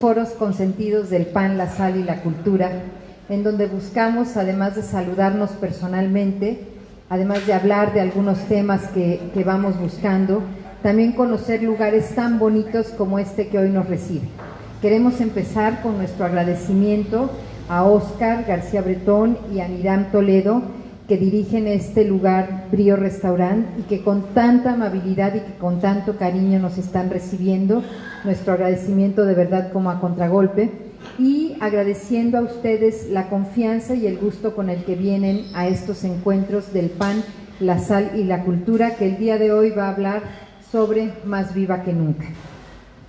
Foros consentidos del pan, la sal y la cultura, en donde buscamos, además de saludarnos personalmente, además de hablar de algunos temas que vamos buscando, también conocer lugares tan bonitos como este que hoy nos recibe. Queremos empezar con nuestro agradecimiento a Óscar García Bretón y a Niram Toledo, que dirigen este lugar, Brío Restaurant, y que con tanta amabilidad y que con tanto cariño nos están recibiendo. Nuestro agradecimiento de verdad como a contragolpe, y agradeciendo a ustedes la confianza y el gusto con el que vienen a estos encuentros del pan, la sal y la cultura, que el día de hoy va a hablar sobre Más viva que nunca.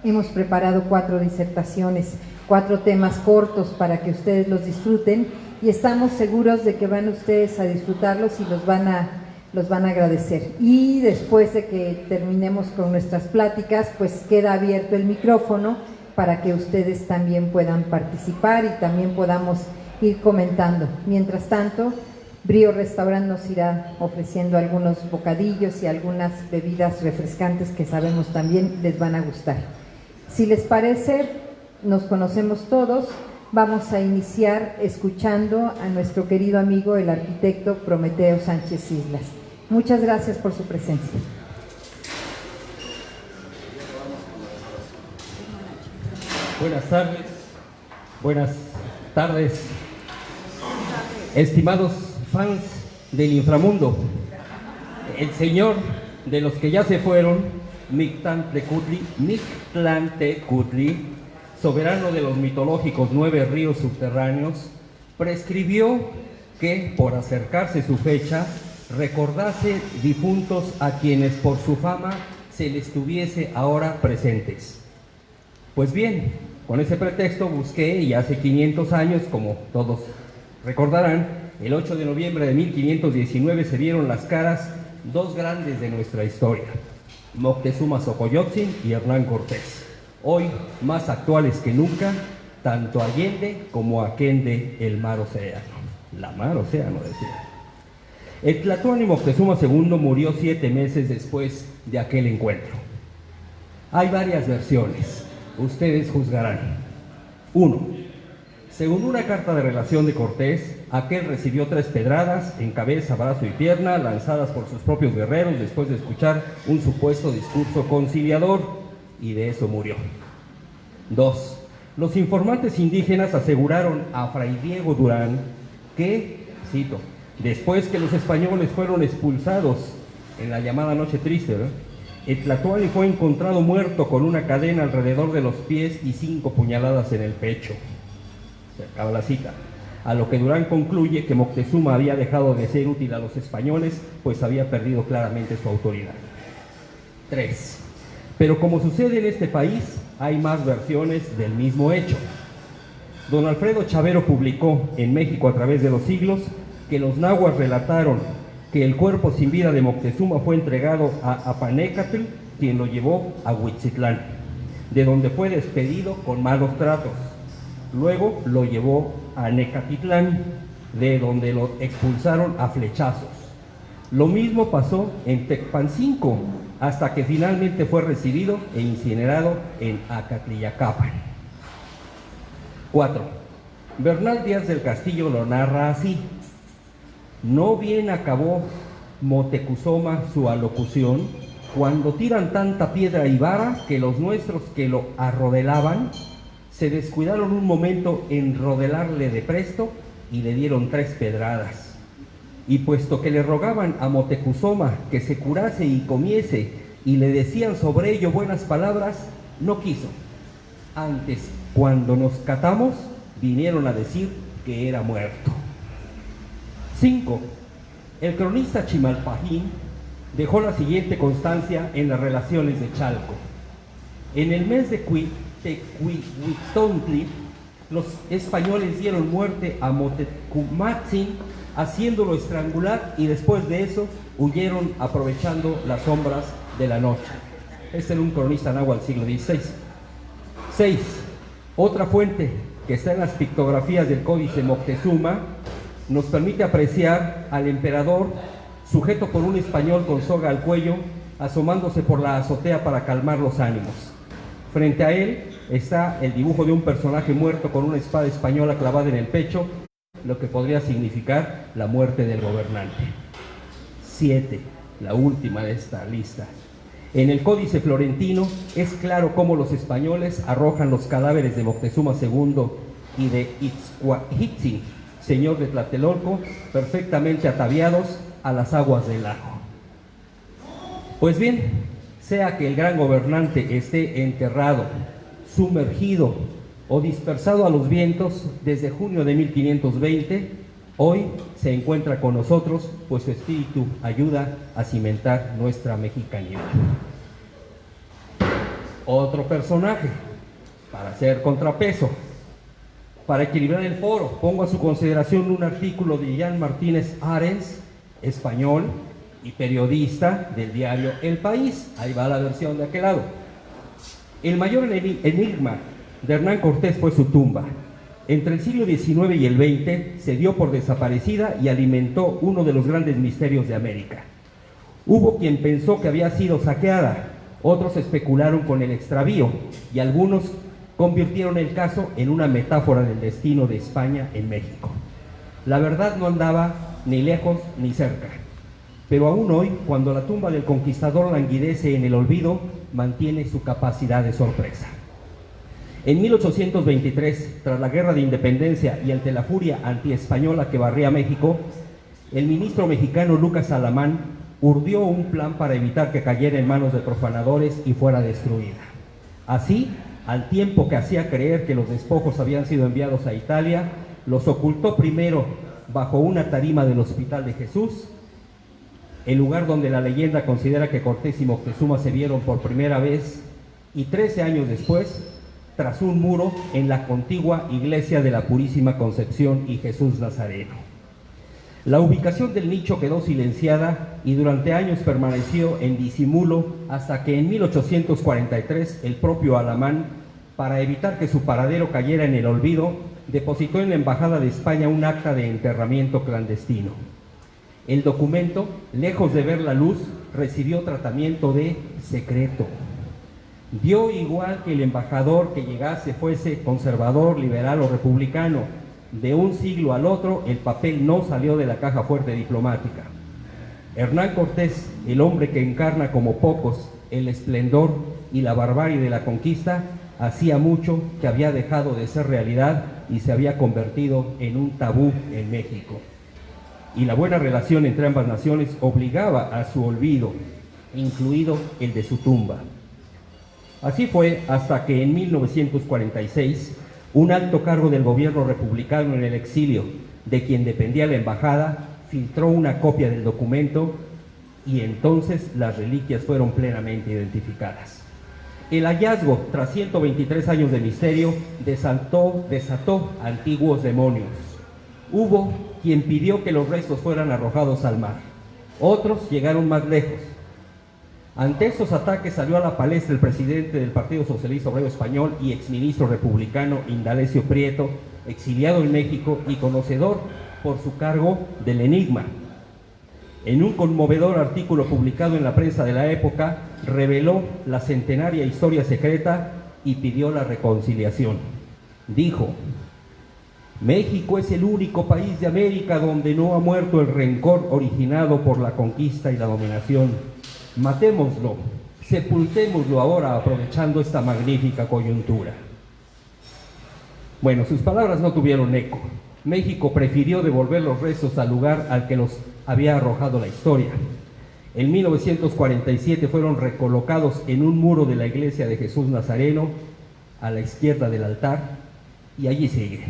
Hemos preparado 4 disertaciones, 4 temas cortos para que ustedes los disfruten, y estamos seguros de que van ustedes a disfrutarlos y los van a agradecer. Y después de que terminemos con nuestras pláticas, pues queda abierto el micrófono para que ustedes también puedan participar y también podamos ir comentando. Mientras tanto, Brío Restaurant nos irá ofreciendo algunos bocadillos y algunas bebidas refrescantes que sabemos también les van a gustar. Si les parece, nos conocemos todos. Vamos a iniciar escuchando a nuestro querido amigo, el arquitecto Prometeo Sánchez Islas. Muchas gracias por su presencia. Buenas tardes, estimados fans del inframundo. El señor de los que ya se fueron, Mictlantecutli, soberano de los mitológicos 9 ríos subterráneos, prescribió que, por acercarse su fecha, recordase difuntos a quienes por su fama se les tuviese ahora presentes. Pues bien, con ese pretexto busqué, y hace 500 años, como todos recordarán, el 8 de noviembre de 1519 se vieron las caras 2 grandes de nuestra historia, Moctezuma Xocoyotzin y Hernán Cortés, hoy más actuales que nunca, tanto allende como aquende el mar océano. La mar océano, decía. El Tlatoani Moctezuma II murió 7 meses después de aquel encuentro. Hay varias versiones, ustedes juzgarán. 1. Según una carta de relación de Cortés, aquel recibió 3 pedradas en cabeza, brazo y pierna, lanzadas por sus propios guerreros después de escuchar un supuesto discurso conciliador, y de eso murió. 2. Los informantes indígenas aseguraron a Fray Diego Durán que, cito, después que los españoles fueron expulsados en la llamada Noche Triste, el Tlatoani fue encontrado muerto con una cadena alrededor de los pies y 5 puñaladas en el pecho. Se acaba la cita. A lo que Durán concluye que Moctezuma había dejado de ser útil a los españoles, pues había perdido claramente su autoridad. 3. Pero como sucede en este país, hay más versiones del mismo hecho. Don Alfredo Chavero publicó en México a través de los siglos que los nahuas relataron que el cuerpo sin vida de Moctezuma fue entregado a Apanécatl, quien lo llevó a Huitzitlán, de donde fue despedido con malos tratos. Luego lo llevó a Necatitlán, de donde lo expulsaron a flechazos. Lo mismo pasó en Tecpancinco, hasta que finalmente fue recibido e incinerado en Acatliyacapan. 4. Bernal Díaz del Castillo lo narra así: no bien acabó Motecuzoma su alocución, cuando tiran tanta piedra y vara que los nuestros que lo arrodelaban se descuidaron un momento en rodelarle de presto y le dieron 3 pedradas. Y puesto que le rogaban a Motecuzoma que se curase y comiese, y le decían sobre ello buenas palabras, no quiso. Antes, cuando nos catamos, vinieron a decir que era muerto. 5. El cronista Chimalpajín dejó la siguiente constancia en las relaciones de Chalco. En el mes de Tecuihuitontli, los españoles dieron muerte a Motecumatzin, haciéndolo estrangular, y después de eso huyeron aprovechando las sombras de la noche. Este era un cronista náhuatl del siglo XVI. 6. Otra fuente que está en las pictografías del Códice Moctezuma nos permite apreciar al emperador sujeto por un español con soga al cuello, asomándose por la azotea para calmar los ánimos. Frente a él está el dibujo de un personaje muerto con una espada española clavada en el pecho, lo que podría significar la muerte del gobernante. 7. La última de esta lista. En el Códice Florentino es claro cómo los españoles arrojan los cadáveres de Moctezuma II y de Itzcuahitzin, señor de Tlatelolco, perfectamente ataviados a las aguas del lago. Pues bien, sea que el gran gobernante esté enterrado, sumergido o dispersado a los vientos desde junio de 1520, hoy se encuentra con nosotros, pues su espíritu ayuda a cimentar nuestra mexicanidad. Otro personaje, para hacer contrapeso, para equilibrar el foro, pongo a su consideración un artículo de Jean Martínez Arens, español y periodista del diario El País. Ahí va la versión de aquel lado. El mayor enigma de Hernán Cortés fue su tumba. Entre el siglo XIX y el XX se dio por desaparecida y alimentó uno de los grandes misterios de América. Hubo quien pensó que había sido saqueada, otros especularon con el extravío y algunos convirtieron el caso en una metáfora del destino de España en México. La verdad no andaba ni lejos ni cerca, pero aún hoy, cuando la tumba del conquistador languidece en el olvido, mantiene su capacidad de sorpresa. En 1823, tras la Guerra de Independencia y ante la furia antiespañola que barría México, el ministro mexicano Lucas Alamán urdió un plan para evitar que cayera en manos de profanadores y fuera destruida. Así, al tiempo que hacía creer que los despojos habían sido enviados a Italia, los ocultó primero bajo una tarima del Hospital de Jesús, el lugar donde la leyenda considera que Cortés y Moctezuma se vieron por primera vez, y 13 años después, tras un muro en la contigua iglesia de la Purísima Concepción y Jesús Nazareno. La ubicación del nicho quedó silenciada y durante años permaneció en disimulo hasta que en 1843 el propio Alamán, para evitar que su paradero cayera en el olvido, depositó en la Embajada de España un acta de enterramiento clandestino. El documento, lejos de ver la luz, recibió tratamiento de secreto. Dio igual que el embajador que llegase fuese conservador, liberal o republicano. De un siglo al otro, el papel no salió de la caja fuerte diplomática. Hernán Cortés, el hombre que encarna como pocos el esplendor y la barbarie de la conquista, hacía mucho que había dejado de ser realidad y se había convertido en un tabú en México. Y la buena relación entre ambas naciones obligaba a su olvido, incluido el de su tumba. Así fue hasta que en 1946, un alto cargo del gobierno republicano en el exilio, de quien dependía la embajada, filtró una copia del documento y entonces las reliquias fueron plenamente identificadas. El hallazgo, tras 123 años de misterio, desató antiguos demonios. Hubo quien pidió que los restos fueran arrojados al mar. Otros llegaron más lejos. Ante estos ataques salió a la palestra el presidente del Partido Socialista Obrero Español y exministro republicano Indalecio Prieto, exiliado en México y conocedor por su cargo del enigma. En un conmovedor artículo publicado en la prensa de la época, reveló la centenaria historia secreta y pidió la reconciliación. Dijo: México es el único país de América donde no ha muerto el rencor originado por la conquista y la dominación. Matémoslo, sepultémoslo ahora aprovechando esta magnífica coyuntura. Bueno, sus palabras no tuvieron eco. México prefirió devolver los restos al lugar al que los había arrojado la historia. En 1947 fueron recolocados en un muro de la iglesia de Jesús Nazareno, a la izquierda del altar, y allí sigue.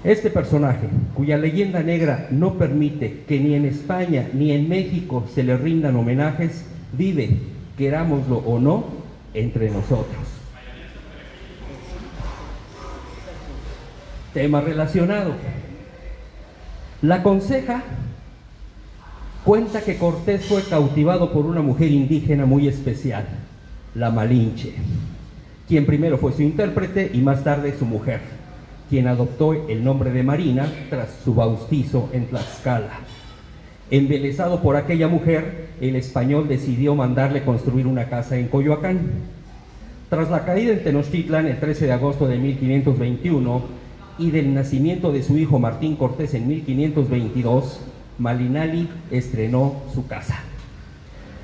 Este personaje, cuya leyenda negra no permite que ni en España ni en México se le rindan homenajes, vive, querámoslo o no, entre nosotros. Tema relacionado. La Conceja cuenta que Cortés fue cautivado por una mujer indígena muy especial, la Malinche, quien primero fue su intérprete y más tarde su mujer, quien adoptó el nombre de Marina tras su bautizo en Tlaxcala. Embelesado por aquella mujer, el español decidió mandarle construir una casa en Coyoacán. Tras la caída en Tenochtitlan el 13 de agosto de 1521 y del nacimiento de su hijo Martín Cortés en 1522, Malinali estrenó su casa.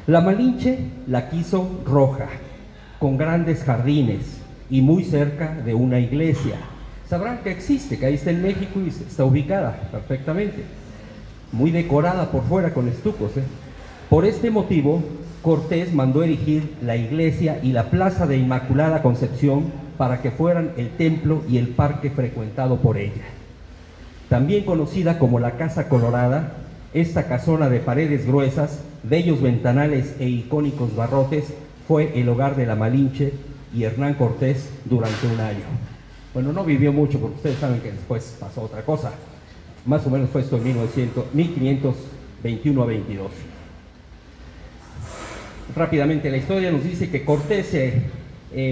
La Malinche la quiso roja, con grandes jardines y muy cerca de una iglesia. Sabrán que existe, que ahí está en México y está ubicada perfectamente, muy decorada por fuera con estucos. Por este motivo, Cortés mandó erigir la iglesia y la plaza de Inmaculada Concepción para que fueran el templo y el parque frecuentado por ella. También conocida como la Casa Colorada, esta casona de paredes gruesas, bellos ventanales e icónicos barrotes fue el hogar de la Malinche y Hernán Cortés durante un año. Bueno, no vivió mucho porque ustedes saben que después pasó otra cosa. Más o menos fue esto en 1521 a 22. Rápidamente la historia nos dice que Cortés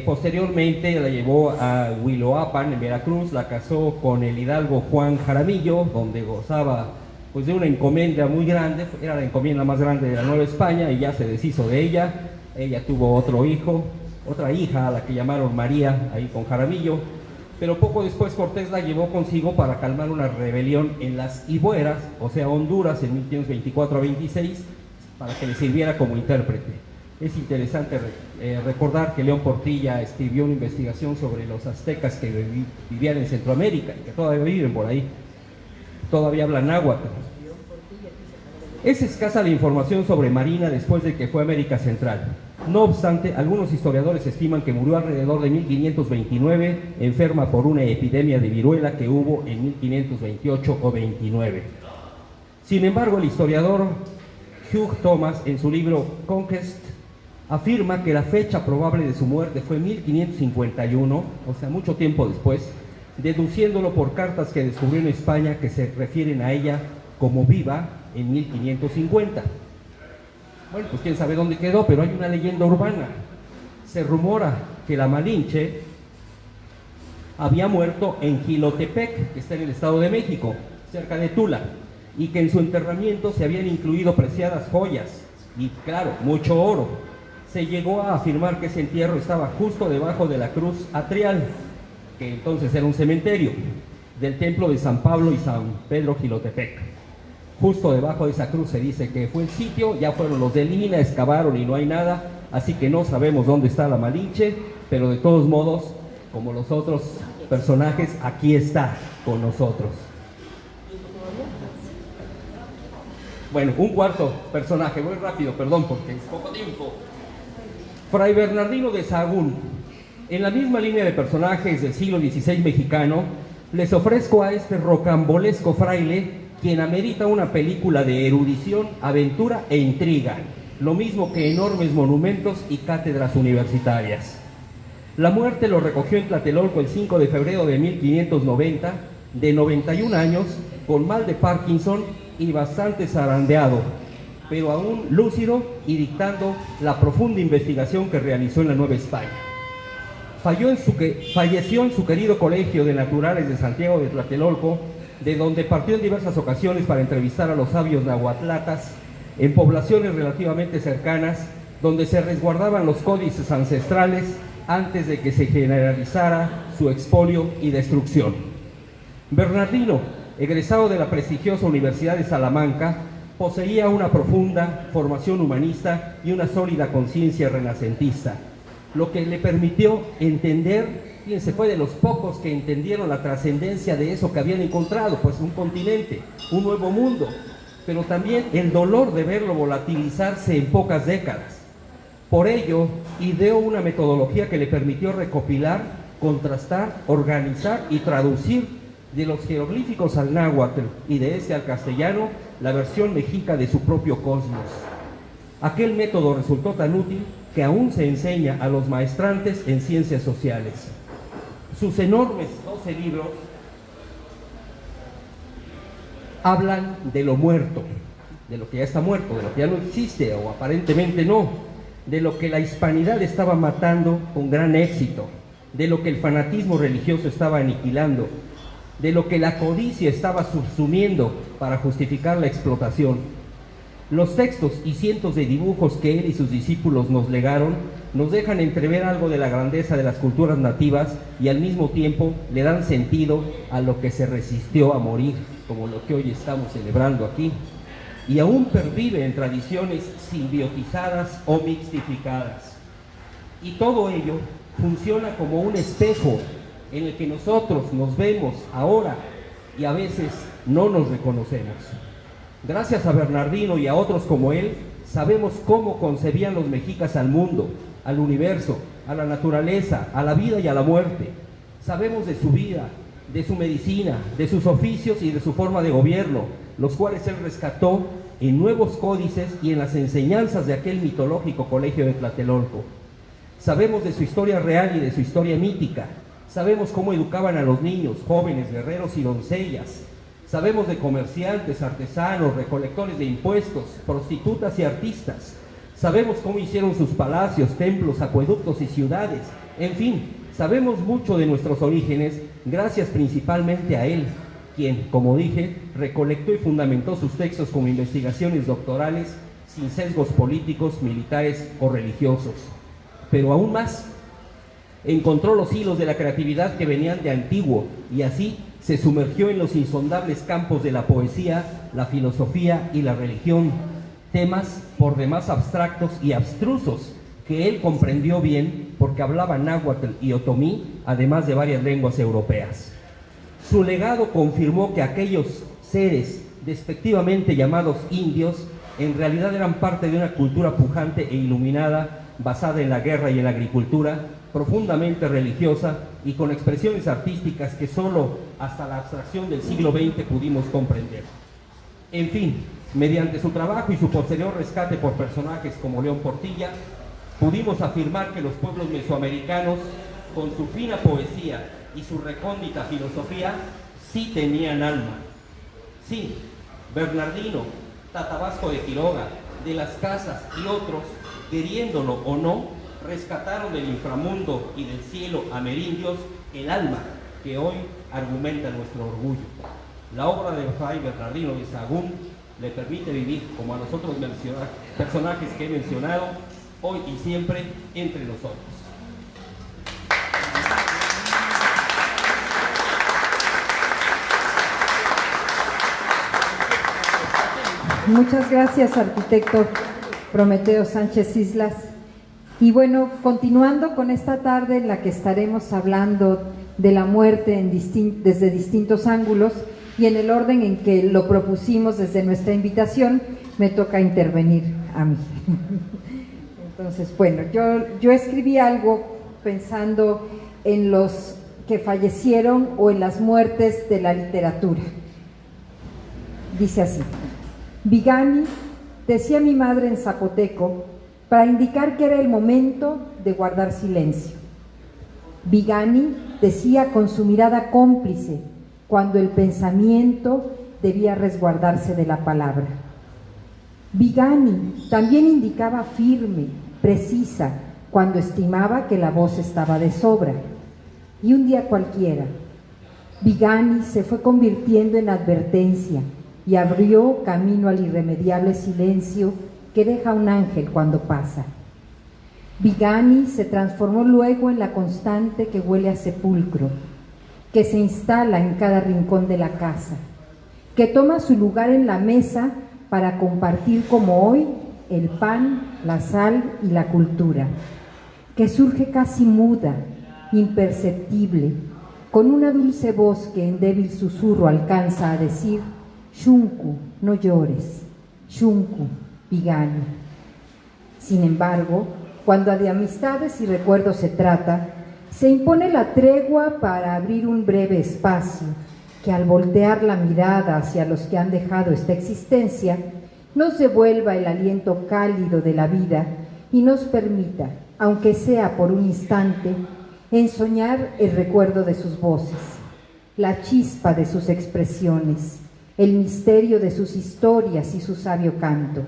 posteriormente la llevó a Huiloapan, en Veracruz, la casó con el hidalgo Juan Jaramillo, donde gozaba pues de una encomienda muy grande, era la encomienda más grande de la Nueva España, y ya se deshizo de ella. Ella tuvo otro hijo, otra hija, a la que llamaron María, ahí con Jaramillo, pero poco después Cortés la llevó consigo para calmar una rebelión en las Ibueras, o sea Honduras, en 1524 a 26, para que le sirviera como intérprete. Es interesante recordar que León Portilla escribió una investigación sobre los aztecas que vivían en Centroamérica y que todavía viven por ahí, todavía hablan náhuatl. Es escasa la información sobre Marina después de que fue a América Central. No obstante, algunos historiadores estiman que murió alrededor de 1529, enferma por una epidemia de viruela que hubo en 1528 o 29. Sin embargo, el historiador Hugh Thomas, en su libro Conquest, afirma que la fecha probable de su muerte fue 1551, o sea, mucho tiempo después, deduciéndolo por cartas que descubrió en España que se refieren a ella como viva en 1550. Bueno, pues quién sabe dónde quedó, pero hay una leyenda urbana. Se rumora que la Malinche había muerto en Jilotepec, que está en el Estado de México, cerca de Tula, y que en su enterramiento se habían incluido preciadas joyas y, claro, mucho oro. Se llegó a afirmar que ese entierro estaba justo debajo de la cruz atrial, que entonces era un cementerio, del templo de San Pablo y San Pedro Jilotepec. Justo debajo de esa cruz se dice que fue el sitio, ya fueron los de Lina, excavaron y no hay nada, así que no sabemos dónde está la Malinche, pero de todos modos, como los otros personajes, aquí está con nosotros. Bueno, un cuarto personaje, muy rápido, perdón, porque es poco tiempo. Fray Bernardino de Sahagún. En la misma línea de personajes del siglo XVI mexicano, les ofrezco a este rocambolesco fraile quien amerita una película de erudición, aventura e intriga, lo mismo que enormes monumentos y cátedras universitarias. La muerte lo recogió en Tlatelolco el 5 de febrero de 1590, de 91 años, con mal de Parkinson y bastante zarandeado, pero aún lúcido y dictando la profunda investigación que realizó en la Nueva España. Falleció en su querido Colegio de Naturales de Santiago de Tlatelolco, de donde partió en diversas ocasiones para entrevistar a los sabios nahuatlatas en poblaciones relativamente cercanas, donde se resguardaban los códices ancestrales antes de que se generalizara su expolio y destrucción. Bernardino, egresado de la prestigiosa Universidad de Salamanca, poseía una profunda formación humanista y una sólida conciencia renacentista, lo que le permitió entender, fíjense, fue de los pocos que entendieron la trascendencia de eso que habían encontrado, pues un continente, un nuevo mundo, pero también el dolor de verlo volatilizarse en pocas décadas. Por ello, ideó una metodología que le permitió recopilar, contrastar, organizar y traducir de los jeroglíficos al náhuatl y de ese al castellano la versión mexica de su propio cosmos. Aquel método resultó tan útil que aún se enseña a los maestrantes en ciencias sociales. Sus enormes 12 libros hablan de lo muerto, de lo que ya está muerto, de lo que ya no existe o aparentemente no, de lo que la hispanidad estaba matando con gran éxito, de lo que el fanatismo religioso estaba aniquilando, de lo que la codicia estaba subsumiendo para justificar la explotación. Los textos y cientos de dibujos que él y sus discípulos nos legaron nos dejan entrever algo de la grandeza de las culturas nativas y al mismo tiempo le dan sentido a lo que se resistió a morir, como lo que hoy estamos celebrando aquí, y aún pervive en tradiciones simbiotizadas o mixtificadas. Y todo ello funciona como un espejo en el que nosotros nos vemos ahora y a veces no nos reconocemos. Gracias a Bernardino y a otros como él, sabemos cómo concebían los mexicas al mundo, al universo, a la naturaleza, a la vida y a la muerte. Sabemos de su vida, de su medicina, de sus oficios y de su forma de gobierno, los cuales él rescató en nuevos códices y en las enseñanzas de aquel mitológico colegio de Tlatelolco. Sabemos de su historia real y de su historia mítica. Sabemos cómo educaban a los niños, jóvenes, guerreros y doncellas. Sabemos de comerciantes, artesanos, recolectores de impuestos, prostitutas y artistas. Sabemos cómo hicieron sus palacios, templos, acueductos y ciudades. En fin, sabemos mucho de nuestros orígenes gracias principalmente a él, quien, como dije, recolectó y fundamentó sus textos como investigaciones doctorales sin sesgos políticos, militares o religiosos. Pero aún más, encontró los hilos de la creatividad que venían de antiguo y así se sumergió en los insondables campos de la poesía, la filosofía y la religión, temas por demás abstractos y abstrusos que él comprendió bien porque hablaba náhuatl y otomí, además de varias lenguas europeas. Su legado confirmó que aquellos seres despectivamente llamados indios en realidad eran parte de una cultura pujante e iluminada basada en la guerra y en la agricultura, profundamente religiosa y con expresiones artísticas que solo hasta la abstracción del siglo XX pudimos comprender. En fin, mediante su trabajo y su posterior rescate por personajes como León Portilla, pudimos afirmar que los pueblos mesoamericanos, con su fina poesía y su recóndita filosofía, sí tenían alma. Sí, Bernardino, Tatabasco de Quiroga, de las Casas y otros, queriéndolo o no, rescataron del inframundo y del cielo amerindios el alma que hoy argumenta nuestro orgullo. La obra de Fray Bernardino de Sahagún le permite vivir, como a los otros personajes que he mencionado, hoy y siempre entre nosotros. Muchas gracias, arquitecto Prometeo Sánchez Islas. Y bueno, continuando con esta tarde en la que estaremos hablando de la muerte desde distintos ángulos y en el orden en que lo propusimos desde nuestra invitación, me toca intervenir a mí. Entonces, bueno, yo escribí algo pensando en los que fallecieron o en las muertes de la literatura. Dice así: Vigani, decía mi madre en zapoteco, para indicar que era el momento de guardar silencio. Vigani decía con su mirada cómplice cuando el pensamiento debía resguardarse de la palabra. Vigani también indicaba firme, precisa, cuando estimaba que la voz estaba de sobra. Y un día cualquiera, Vigani se fue convirtiendo en advertencia y abrió camino al irremediable silencio que deja un ángel cuando pasa. Vigani se transformó luego en la constante que huele a sepulcro, que se instala en cada rincón de la casa, que toma su lugar en la mesa para compartir como hoy el pan, la sal y la cultura, que surge casi muda, imperceptible, con una dulce voz que en débil susurro alcanza a decir: Shunku, no llores, Shunku, Vigani. Sin embargo, cuando de amistades y recuerdos se trata, se impone la tregua para abrir un breve espacio que, al voltear la mirada hacia los que han dejado esta existencia, nos devuelva el aliento cálido de la vida y nos permita, aunque sea por un instante, ensoñar el recuerdo de sus voces, la chispa de sus expresiones, el misterio de sus historias y su sabio canto.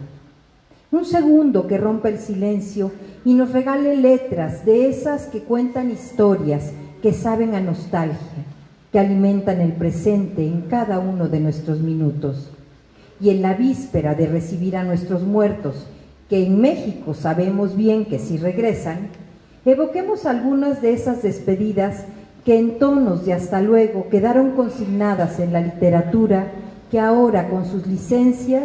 Un segundo que rompa el silencio y nos regale letras de esas que cuentan historias, que saben a nostalgia, que alimentan el presente en cada uno de nuestros minutos. y en la víspera de recibir a nuestros muertos, que en México sabemos bien que sí regresan, evoquemos algunas de esas despedidas que en tonos de hasta luego quedaron consignadas en la literatura, que ahora con sus licencias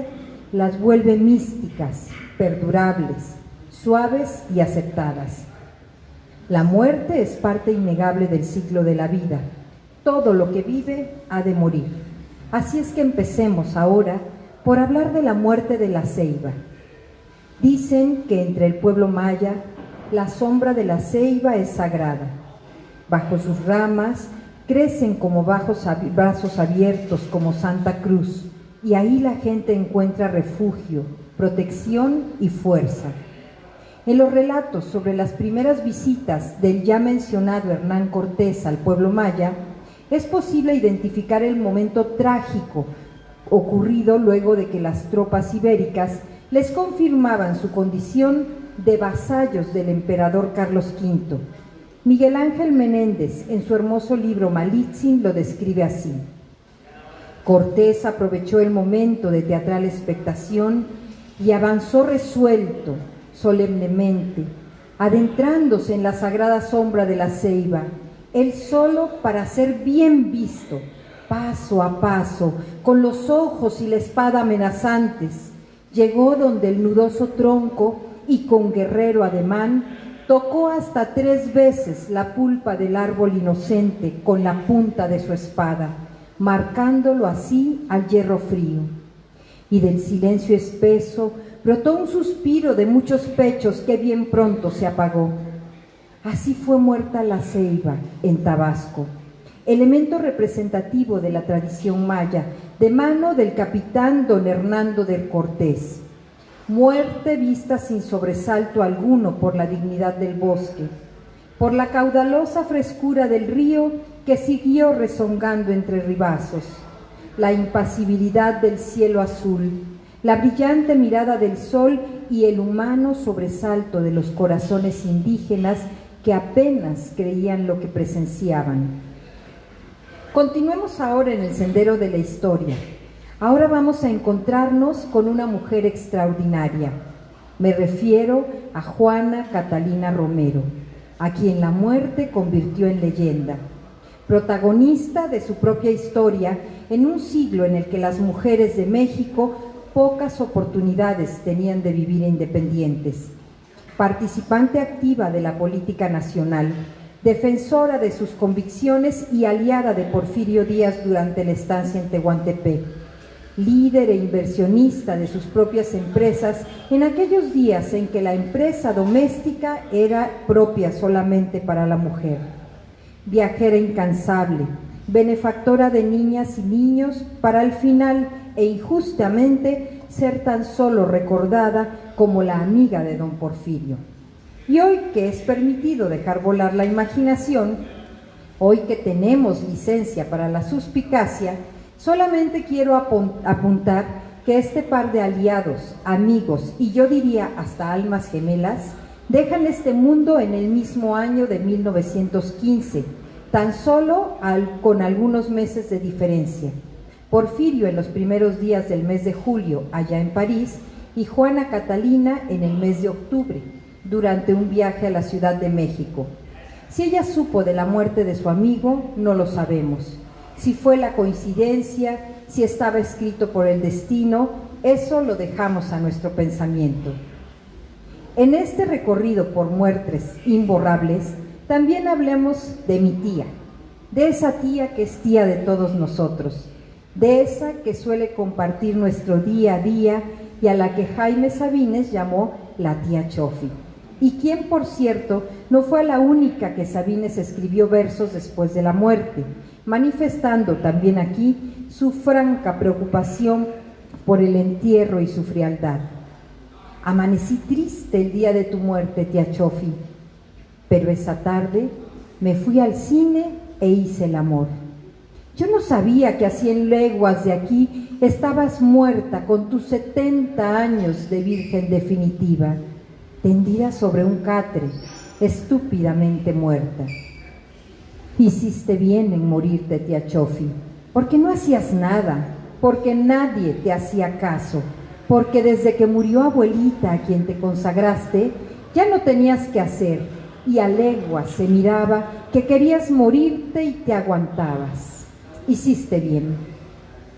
las vuelve místicas, perdurables, suaves y aceptadas. La muerte es parte innegable del ciclo de la vida. Todo lo que vive ha de morir. Así es que empecemos ahora por hablar de la muerte de la ceiba. Dicen que entre el pueblo maya la sombra de la ceiba es sagrada. Bajo sus ramas crecen como brazos abiertos como Santa Cruz, y ahí la gente encuentra refugio, protección y fuerza. En los relatos sobre las primeras visitas del ya mencionado Hernán Cortés al pueblo maya, es posible identificar el momento trágico ocurrido luego de que las tropas ibéricas les confirmaban su condición de vasallos del emperador Carlos V. Miguel Ángel Menéndez, en su hermoso libro Malitzin, lo describe así: Cortés aprovechó el momento de teatral expectación y avanzó resuelto, solemnemente, adentrándose en la sagrada sombra de la ceiba, él solo para ser bien visto, paso a paso, con los ojos y la espada amenazantes. Llegó donde el nudoso tronco y con guerrero ademán tocó hasta 3 veces la pulpa del árbol inocente con la punta de su espada, marcándolo así al hierro frío. Y del silencio espeso brotó un suspiro de muchos pechos que bien pronto se apagó. Así fue muerta la ceiba en Tabasco, elemento representativo de la tradición maya, de mano del capitán don Hernando de Cortés. Muerte vista sin sobresalto alguno por la dignidad del bosque, por la caudalosa frescura del río que siguió rezongando entre ribazos, la impasibilidad del cielo azul, la brillante mirada del sol y el humano sobresalto de los corazones indígenas que apenas creían lo que presenciaban. Continuemos ahora en el sendero de la historia. Ahora vamos a encontrarnos con una mujer extraordinaria. Me refiero a Juana Catalina Romero, a quien la muerte convirtió en leyenda. Protagonista de su propia historia en un siglo en el que las mujeres de México pocas oportunidades tenían de vivir independientes. Participante activa de la política nacional, defensora de sus convicciones y aliada de Porfirio Díaz durante la estancia en Tehuantepec. Líder e inversionista de sus propias empresas en aquellos días en que la empresa doméstica era propia solamente para la mujer. Viajera incansable, benefactora de niñas y niños, para al final e injustamente ser tan solo recordada como la amiga de don Porfirio. Y hoy que es permitido dejar volar la imaginación, hoy que tenemos licencia para la suspicacia, solamente quiero apuntar que este par de aliados, amigos y yo diría hasta almas gemelas, dejan este mundo en el mismo año de 1915, tan solo con algunos meses de diferencia. Porfirio en los primeros días del mes de julio allá en París y Juana Catalina en el mes de octubre, durante un viaje a la Ciudad de México. Si ella supo de la muerte de su amigo, no lo sabemos. Si fue la coincidencia, si estaba escrito por el destino, eso lo dejamos a nuestro pensamiento. En este recorrido por muertes imborrables, también hablemos de mi tía, de esa tía que es tía de todos nosotros, de esa que suele compartir nuestro día a día y a la que Jaime Sabines llamó la tía Chofi, y quien, por cierto, no fue la única que Sabines escribió versos después de la muerte, manifestando también aquí su franca preocupación por el entierro y su frialdad. Amanecí triste el día de tu muerte, tía Chofi, pero esa tarde me fui al cine e hice el amor. Yo no sabía que a 100 leguas de aquí estabas muerta con tus 70 años de virgen definitiva, tendida sobre un catre, estúpidamente muerta. Hiciste bien en morirte, tía Chofi, porque no hacías nada, porque nadie te hacía caso, porque desde que murió abuelita a quien te consagraste, ya no tenías que hacer, y a leguas se miraba que querías morirte y te aguantabas. Hiciste bien.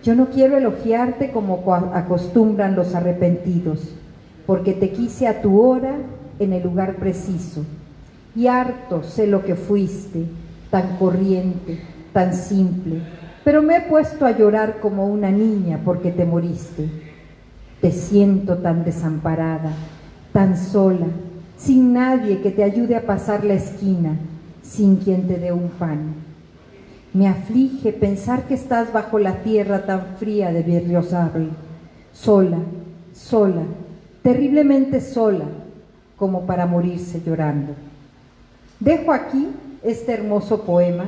Yo no quiero elogiarte como acostumbran los arrepentidos, porque te quise a tu hora en el lugar preciso, y harto sé lo que fuiste, tan corriente, tan simple, pero me he puesto a llorar como una niña porque te moriste. Te siento tan desamparada, tan sola, sin nadie que te ayude a pasar la esquina, sin quien te dé un pan. Me aflige pensar que estás bajo la tierra tan fría de Berriozabal, sola, sola, terriblemente sola, como para morirse llorando. Dejo aquí este hermoso poema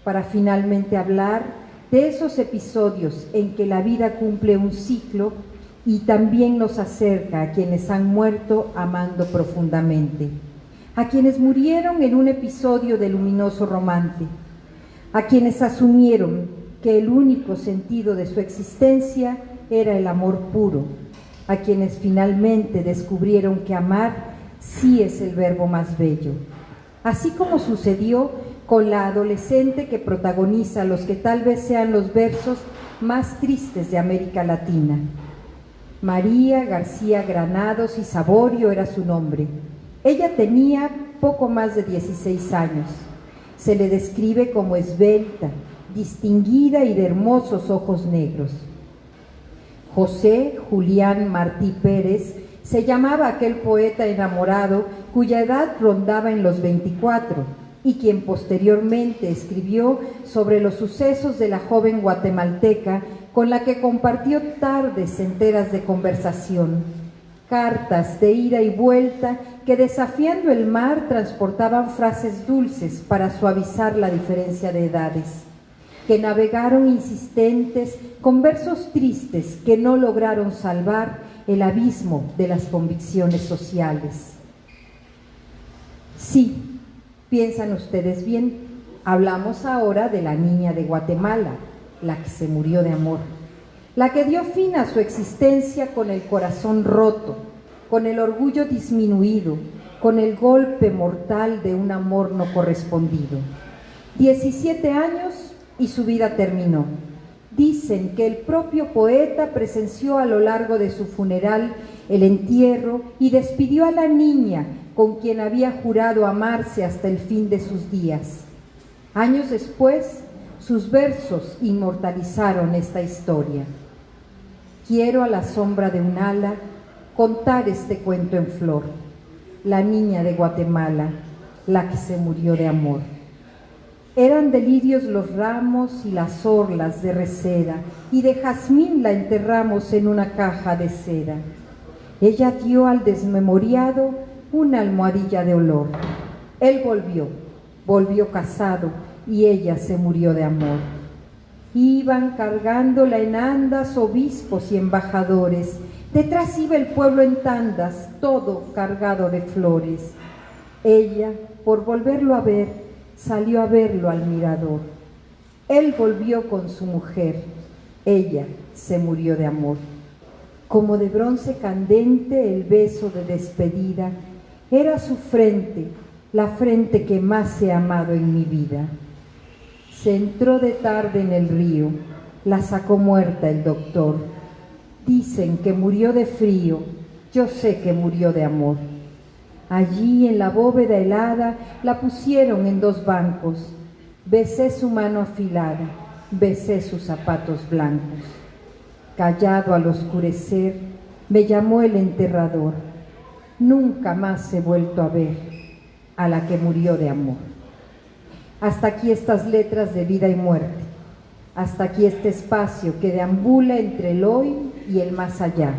para finalmente hablar de esos episodios en que la vida cumple un ciclo y también nos acerca a quienes han muerto amando profundamente, a quienes murieron en un episodio de luminoso romance, a quienes asumieron que el único sentido de su existencia era el amor puro, a quienes finalmente descubrieron que amar sí es el verbo más bello, así como sucedió con la adolescente que protagoniza los que tal vez sean los versos más tristes de América Latina. María García Granados y Saborio era su nombre. Ella tenía poco más de 16 años. Se le describe como esbelta, distinguida y de hermosos ojos negros. José Julián Martí Pérez se llamaba aquel poeta enamorado cuya edad rondaba en los 24 y quien posteriormente escribió sobre los sucesos de la joven guatemalteca con la que compartió tardes enteras de conversación, cartas de ida y vuelta que desafiando el mar transportaban frases dulces para suavizar la diferencia de edades, que navegaron insistentes con versos tristes que no lograron salvar el abismo de las convicciones sociales. Sí, piensan ustedes bien, hablamos ahora de la niña de Guatemala, la que se murió de amor, la que dio fin a su existencia con el corazón roto, con el orgullo disminuido, con el golpe mortal de un amor no correspondido. 17 años y su vida terminó. Dicen que el propio poeta presenció a lo largo de su funeral el entierro y despidió a la niña con quien había jurado amarse hasta el fin de sus días. Años después, sus versos inmortalizaron esta historia. Quiero a la sombra de un ala contar este cuento en flor, la niña de Guatemala, la que se murió de amor. Eran delirios los ramos y las orlas de reseda, y de jazmín la enterramos en una caja de seda. Ella dio al desmemoriado una almohadilla de olor. Él volvió casado, y ella se murió de amor. Iban cargándola en andas obispos y embajadores, detrás iba el pueblo en tandas, todo cargado de flores. Ella, por volverlo a ver, salió a verlo al mirador. Él volvió con su mujer, ella se murió de amor. Como de bronce candente el beso de despedida, era su frente, la frente que más he amado en mi vida. Se entró de tarde en el río, la sacó muerta el doctor. Dicen que murió de frío, yo sé que murió de amor. Allí en la bóveda helada la pusieron en 2 bancos. Besé su mano afilada, besé sus zapatos blancos. Callado al oscurecer, me llamó el enterrador. Nunca más he vuelto a ver a la que murió de amor. Hasta aquí estas letras de vida y muerte. Hasta aquí este espacio que deambula entre el hoy y el más allá.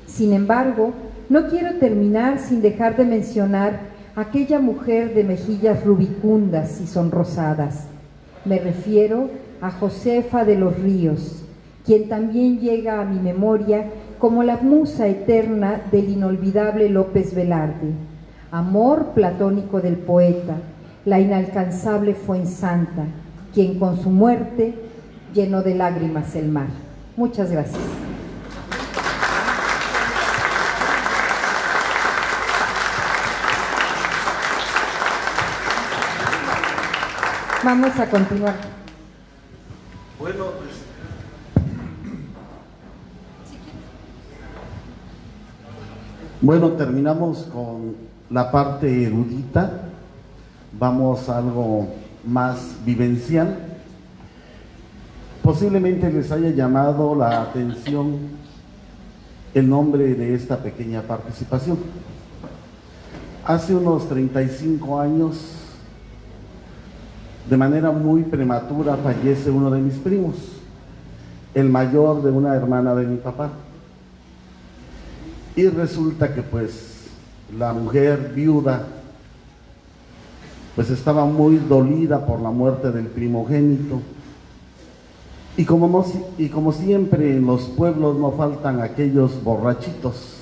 Sin embargo, no quiero terminar sin dejar de mencionar a aquella mujer de mejillas rubicundas y sonrosadas. Me refiero a Josefa de los Ríos, quien también llega a mi memoria como la musa eterna del inolvidable López Velarde, amor platónico del poeta, la inalcanzable Fuensanta, quien con su muerte llenó de lágrimas el mar. Muchas gracias. Vamos a continuar. Bueno, terminamos con la parte erudita. Vamos a algo más vivencial. Posiblemente les haya llamado la atención el nombre de esta pequeña participación. Hace unos 35 años, de manera muy prematura, fallece uno de mis primos, el mayor de una hermana de mi papá. Y resulta que pues la mujer viuda pues estaba muy dolida por la muerte del primogénito. Y como siempre en los pueblos no faltan aquellos borrachitos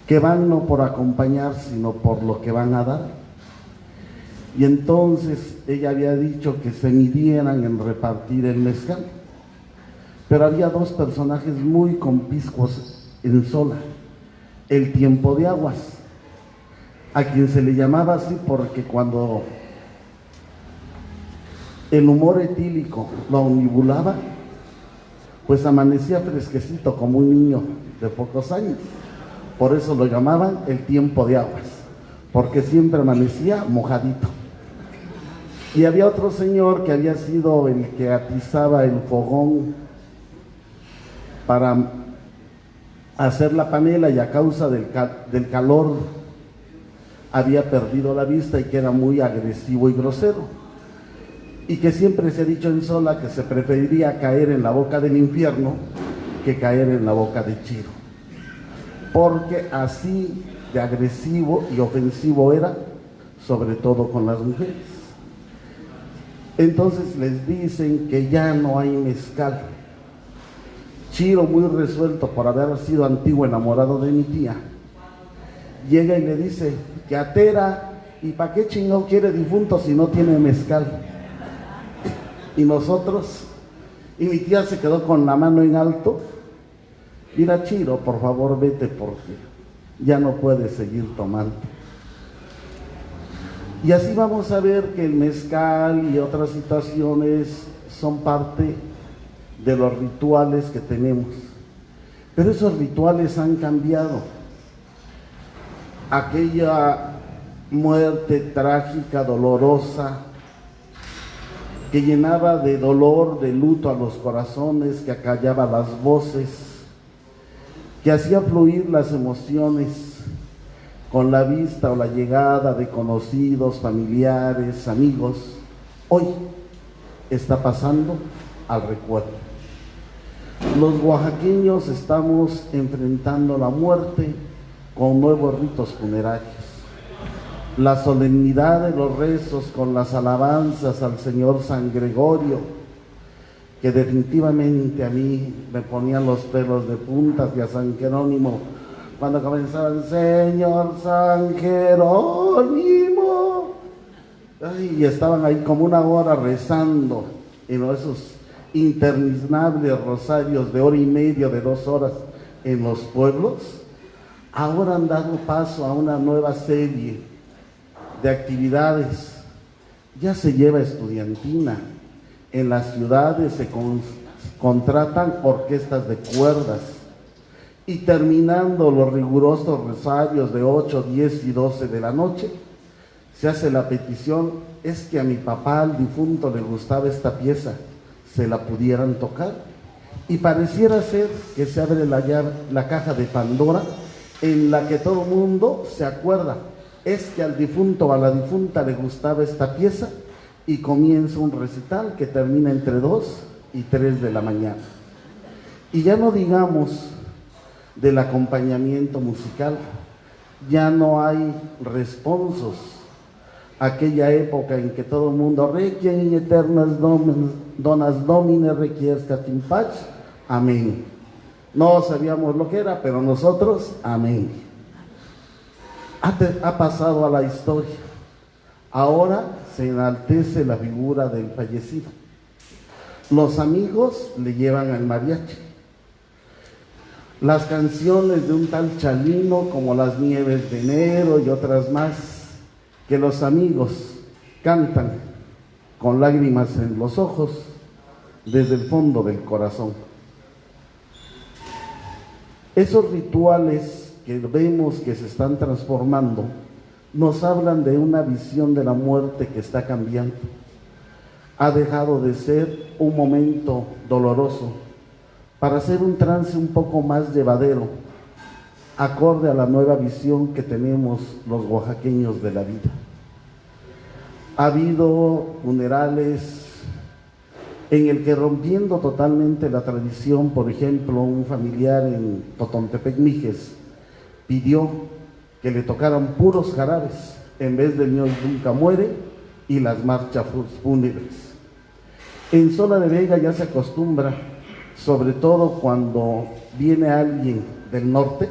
que van no por acompañar, sino por lo que van a dar. Y entonces ella había dicho que se midieran en repartir el mezcal. Pero había dos personajes muy conpiscuos en Sola: el Tiempo de Aguas, a quien se le llamaba así porque cuando el humor etílico lo omnibulaba, pues amanecía fresquecito como un niño de pocos años. Por eso lo llamaban el Tiempo de Aguas, porque siempre amanecía mojadito. Y había otro señor que había sido el que atizaba el fogón para hacer la panela, y a causa del calor había perdido la vista y que era muy agresivo y grosero. Y que siempre se ha dicho en Sola que se preferiría caer en la boca del infierno que caer en la boca de Chiro, porque así de agresivo y ofensivo era, sobre todo con las mujeres. Entonces les dicen que ya no hay mezcal. Chiro, muy resuelto por haber sido antiguo enamorado de mi tía, llega y le dice que atera, ¿y para qué chingado quiere difunto si no tiene mezcal? Y nosotros, y mi tía se quedó con la mano en alto. Mira, Chiro, por favor vete porque ya no puedes seguir tomando. Y así vamos a ver que el mezcal y otras situaciones son parte de los rituales que tenemos. Pero esos rituales han cambiado. Aquella muerte trágica, dolorosa, que llenaba de dolor, de luto a los corazones, que acallaba las voces, que hacía fluir las emociones con la vista o la llegada de conocidos, familiares, amigos, hoy está pasando al recuerdo. Los oaxaqueños estamos enfrentando la muerte con nuevos ritos funerarios. La solemnidad de los rezos con las alabanzas al Señor San Gregorio, que definitivamente a mí me ponían los pelos de puntas, y a San Jerónimo, cuando comenzaba el Señor San Jerónimo, y estaban ahí como una hora rezando en esos interminables rosarios de hora y media, de 2 horas en los pueblos. Ahora han dado paso a una nueva serie de actividades. Ya se lleva estudiantina, en las ciudades se contratan orquestas de cuerdas, y terminando los rigurosos rosarios de 8, 10 y 12 de la noche, se hace la petición: es que a mi papá, al difunto, le gustaba esta pieza, se la pudieran tocar. Y pareciera ser que se abre la caja de Pandora, en la que todo mundo se acuerda: es que al difunto o a la difunta le gustaba esta pieza, y comienza un recital que termina entre 2 y 3 de la mañana. Y ya no digamos del acompañamiento musical, ya no hay responsos. Aquella época en que todo el mundo requiem eternas donas domine requiescat in pax, amén. No sabíamos lo que era, pero nosotros, amén. Ha pasado a la historia. Ahora se enaltece la figura del fallecido. Los amigos le llevan al mariachi, las canciones de un tal Chalino como Las Nieves de Enero y otras más que los amigos cantan con lágrimas en los ojos desde el fondo del corazón. Esos rituales que vemos que se están transformando nos hablan de una visión de la muerte que está cambiando. Ha dejado de ser un momento doloroso para ser un trance un poco más llevadero, acorde a la nueva visión que tenemos los oaxaqueños de la vida. Ha habido funerales en el que, rompiendo totalmente la tradición, por ejemplo, un familiar en Totontepec, Mijes, pidió que le tocaran puros jarabes en vez del Dios nunca muere y las marchas fúnebres. En Sola de Vega ya se acostumbra, sobre todo cuando viene alguien del norte,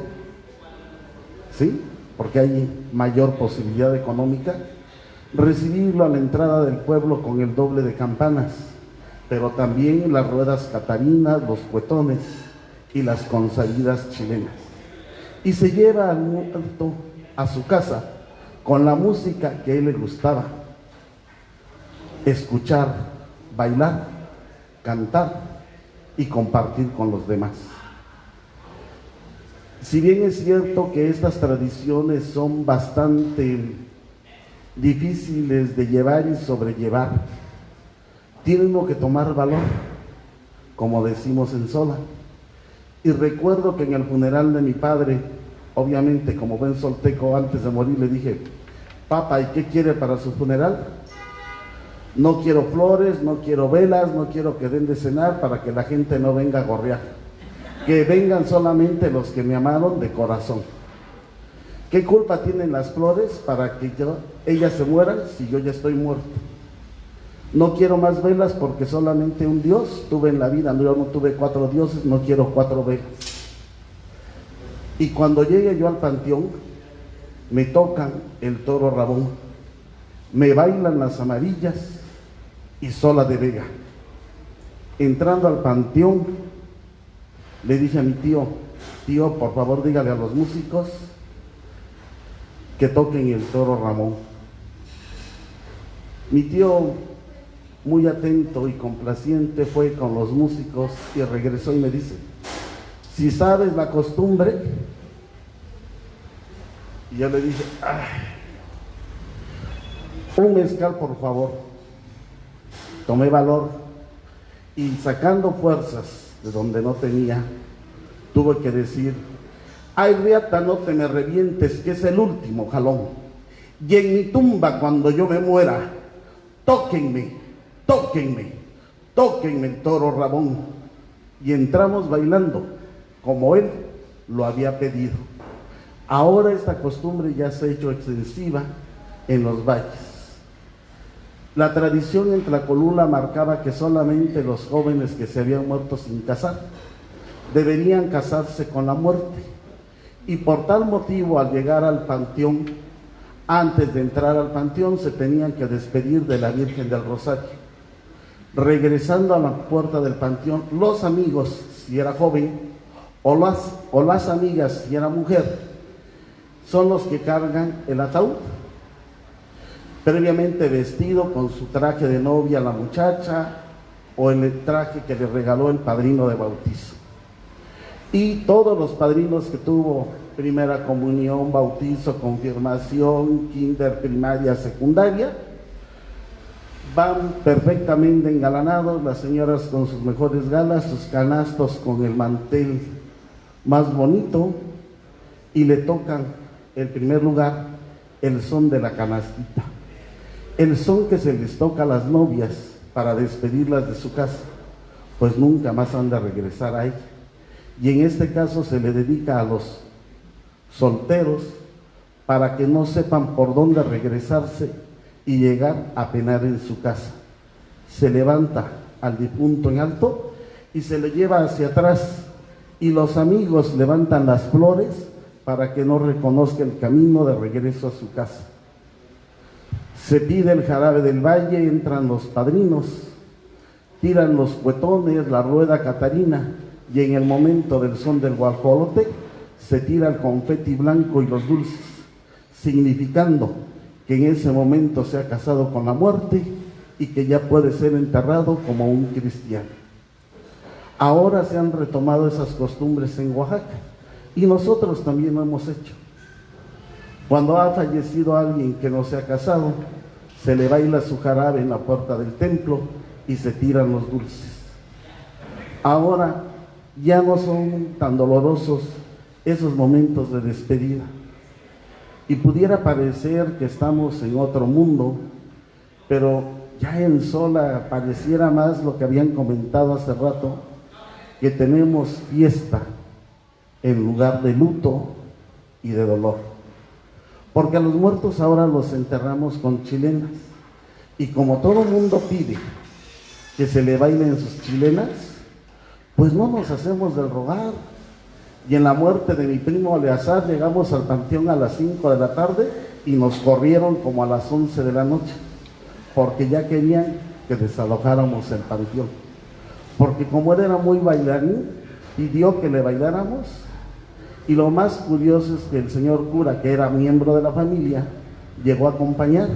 ¿sí?, porque hay mayor posibilidad económica, recibirlo a la entrada del pueblo con el doble de campanas, pero también las ruedas catarinas, los cuetones y las consabidas chilenas. Y se lleva al muerto a su casa con la música que a él le gustaba escuchar, bailar, cantar y compartir con los demás. Si bien es cierto que estas tradiciones son bastante difíciles de llevar y sobrellevar, tiene uno que tomar valor, como decimos en Sola. Y recuerdo que en el funeral de mi padre, obviamente como buen solteco, antes de morir le dije: papá, ¿y qué quiere para su funeral? No quiero flores, no quiero velas, no quiero que den de cenar para que la gente no venga a gorrear. Que vengan solamente los que me amaron de corazón. ¿Qué culpa tienen las flores para que ellas se mueran si yo ya estoy muerto? No quiero más velas porque solamente un Dios tuve en la vida. Yo no tuve 4 dioses, no quiero 4 velas. Y cuando llegue yo al panteón, me tocan el toro Rabón, me bailan las amarillas y Sola de Vega. Entrando al panteón, le dije a mi tío: tío, por favor dígale a los músicos que toquen el toro Ramón. Mi tío, muy atento y complaciente, fue con los músicos y regresó y me dice: si sabes la costumbre. Y yo le dije: un mezcal, por favor. Tomé valor y, sacando fuerzas de donde no tenía, tuve que decir: ay, riata, no te me revientes, que es el último jalón. Y en mi tumba, cuando yo me muera, tóquenme, tóquenme, tóquenme el toro Rabón. Y entramos bailando, como él lo había pedido. Ahora esta costumbre ya se ha hecho extensiva en los valles. La tradición en Tlacolula marcaba que solamente los jóvenes que se habían muerto sin casar deberían casarse con la muerte. Y por tal motivo, al llegar al panteón, antes de entrar al panteón, se tenían que despedir de la Virgen del Rosario. Regresando a la puerta del panteón, los amigos, si era joven, o las amigas, si era mujer, son los que cargan el ataúd, previamente vestido con su traje de novia la muchacha, o el traje que le regaló el padrino de bautizo. Y todos los padrinos que tuvo primera comunión, bautizo, confirmación, kinder, primaria, secundaria, van perfectamente engalanados, las señoras con sus mejores galas, sus canastos con el mantel más bonito, y le tocan en primer lugar el son de la canastita, el son que se les toca a las novias para despedirlas de su casa, pues nunca más han de regresar a ella. Y en este caso se le dedica a los solteros para que no sepan por dónde regresarse y llegar a penar en su casa. Se levanta al difunto en alto y se le lleva hacia atrás, y los amigos levantan las flores para que no reconozca el camino de regreso a su casa. Se pide el jarabe del valle, entran los padrinos, tiran los cuetones, la rueda catarina, y en el momento del son del guajolote se tira el confeti blanco y los dulces, significando que en ese momento se ha casado con la muerte y que ya puede ser enterrado como un cristiano. Ahora se han retomado esas costumbres en Oaxaca y nosotros también lo hemos hecho. Cuando ha fallecido alguien que no se ha casado, se le baila su jarabe en la puerta del templo y se tiran los dulces. Ahora ya no son tan dolorosos esos momentos de despedida. Y pudiera parecer que estamos en otro mundo, pero ya en Sola pareciera más lo que habían comentado hace rato, que tenemos fiesta en lugar de luto y de dolor. Porque a los muertos ahora los enterramos con chilenas. Y como todo mundo pide que se le bailen sus chilenas, pues no nos hacemos del rogar. Y en la muerte de mi primo Eleazar llegamos al panteón a las 5 de la tarde y nos corrieron como a las 11 de la noche, porque ya querían que desalojáramos el panteón. Porque como él era muy bailarín, pidió que le bailáramos. Y lo más curioso es que el señor cura, que era miembro de la familia, llegó a acompañar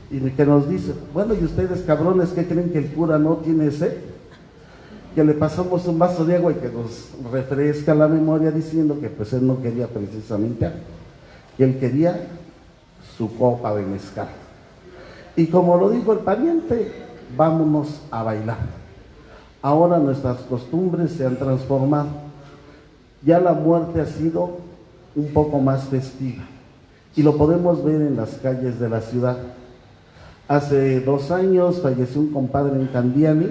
y que nos dice: bueno, ¿y ustedes, cabrones, qué creen, que el cura no tiene sed? Que le pasamos un vaso de agua y que nos refresca la memoria, diciendo que pues él no quería precisamente agua, que él quería su copa de mezcal. Y como lo dijo el pariente, vámonos a bailar. Ahora nuestras costumbres se han transformado. Ya la muerte ha sido un poco más festiva y lo podemos ver en las calles de la ciudad. Hace 2 años falleció un compadre en Candiani.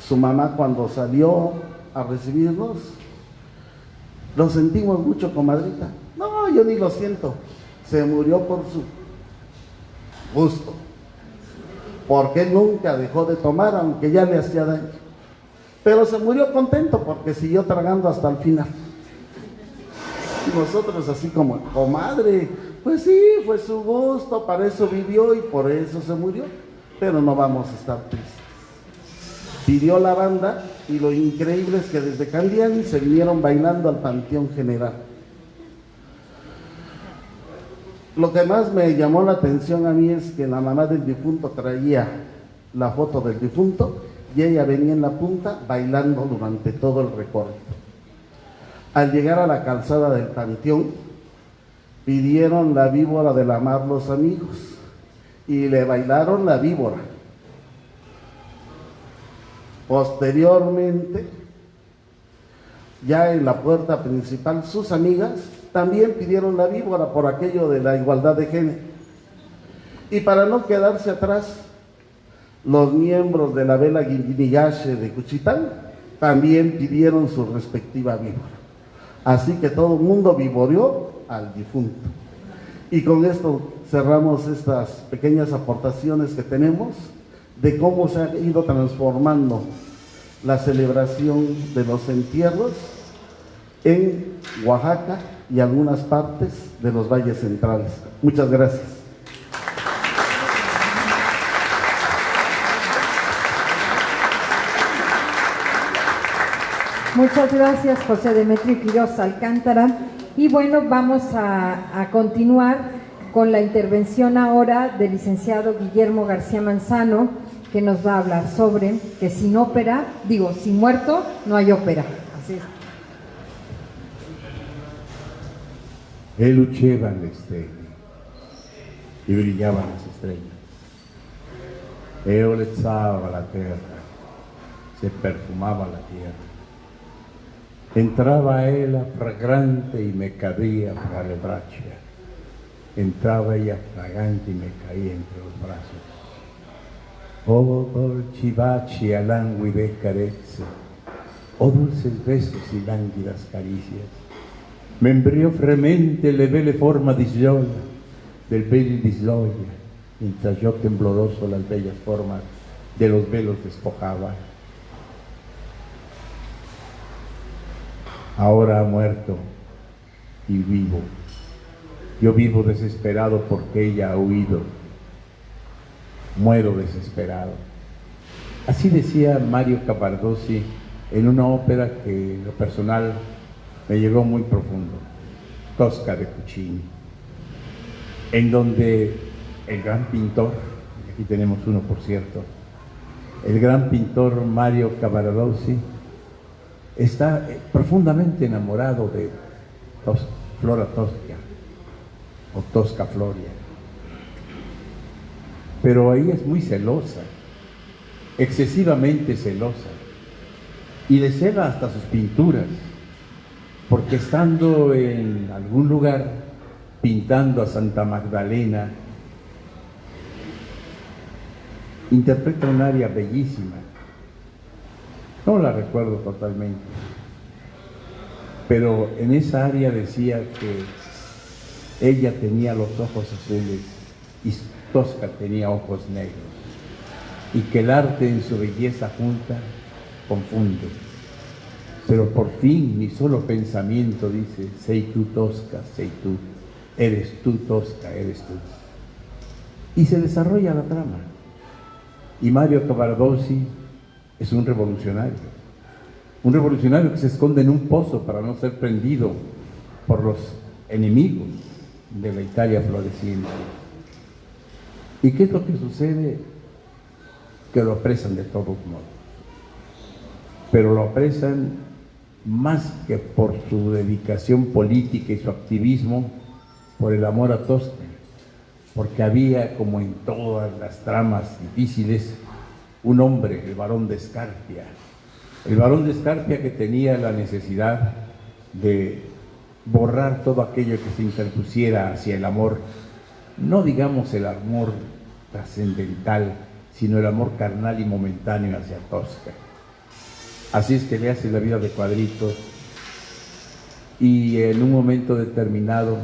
Su mamá, cuando salió a recibirnos, lo sentimos mucho, comadrita. No, yo ni lo siento, se murió por su gusto, porque él nunca dejó de tomar, aunque ya le hacía daño. Pero se murió contento porque siguió tragando hasta el final. Y nosotros así como: comadre, pues sí, fue su gusto, para eso vivió y por eso se murió, pero no vamos a estar tristes. Pidió la banda y lo increíble es que desde Candiani se vinieron bailando al Panteón General. Lo que más me llamó la atención a mí es que la mamá del difunto traía la foto del difunto y ella venía en la punta bailando durante todo el recorrido. Al llegar a la calzada del panteón, pidieron la víbora de la mar los amigos y le bailaron la víbora. Posteriormente, ya en la puerta principal, sus amigas también pidieron la víbora por aquello de la igualdad de género. Y para no quedarse atrás, los miembros de la vela Guiniguache de Cuchitán también pidieron su respectiva víbora. Así que todo el mundo vivoreó al difunto. Y con esto cerramos estas pequeñas aportaciones que tenemos de cómo se ha ido transformando la celebración de los entierros en Oaxaca y algunas partes de los valles centrales. Muchas gracias. Muchas gracias, José Demetrio Quiroz Alcántara. Y bueno, vamos a continuar con la intervención ahora del licenciado Guillermo García Manzano, que nos va a hablar sobre que sin ópera, sin muerto no hay ópera. Así es. E lucevano le stelle, e brillavano le estrelle, e olezzava la terra, se perfumaba la tierra. Entraba ella fragante y me caía fra le braccia, entraba ella fragante y me caía entre los brazos. Oh dolci baci a languide carezze, oh dulces besos y lánguidas caricias, me embrió fremente le vele forma di gioia, del bello di sloia, mientras yo tembloroso las bellas formas de los velos despojaba. Ahora ha muerto y vivo. Yo vivo desesperado porque ella ha huido. Muero desesperado. Así decía Mario Capardossi en una ópera que en lo personal me llegó muy profundo, Tosca de Puccini, en donde el gran pintor, aquí tenemos uno por cierto, el gran pintor Mario Cavaradossi está profundamente enamorado de Flora Tosca o Tosca Floria, pero ella es muy celosa, excesivamente celosa, y le cela hasta sus pinturas, porque estando en algún lugar pintando a Santa Magdalena, interpreta un aria bellísima, no la recuerdo totalmente, pero en esa aria decía que ella tenía los ojos azules y Tosca tenía ojos negros, y que el arte en su belleza junta confunde. Pero por fin mi solo pensamiento dice: sei tú Tosca, sei tú, eres tú Tosca, eres tú. Y se desarrolla la trama. Y Mario Cavaradossi es un revolucionario que se esconde en un pozo para no ser prendido por los enemigos de la Italia floreciente. ¿Y qué es lo que sucede? Que lo apresan de todos modos, pero lo apresan más que por su dedicación política y su activismo, por el amor a Tosca, porque había, como en todas las tramas difíciles, un hombre, el barón de Scarpia, que tenía la necesidad de borrar todo aquello que se interpusiera hacia el amor, no digamos el amor trascendental, sino el amor carnal y momentáneo hacia Tosca. Así es que le hace la vida de cuadritos y en un momento determinado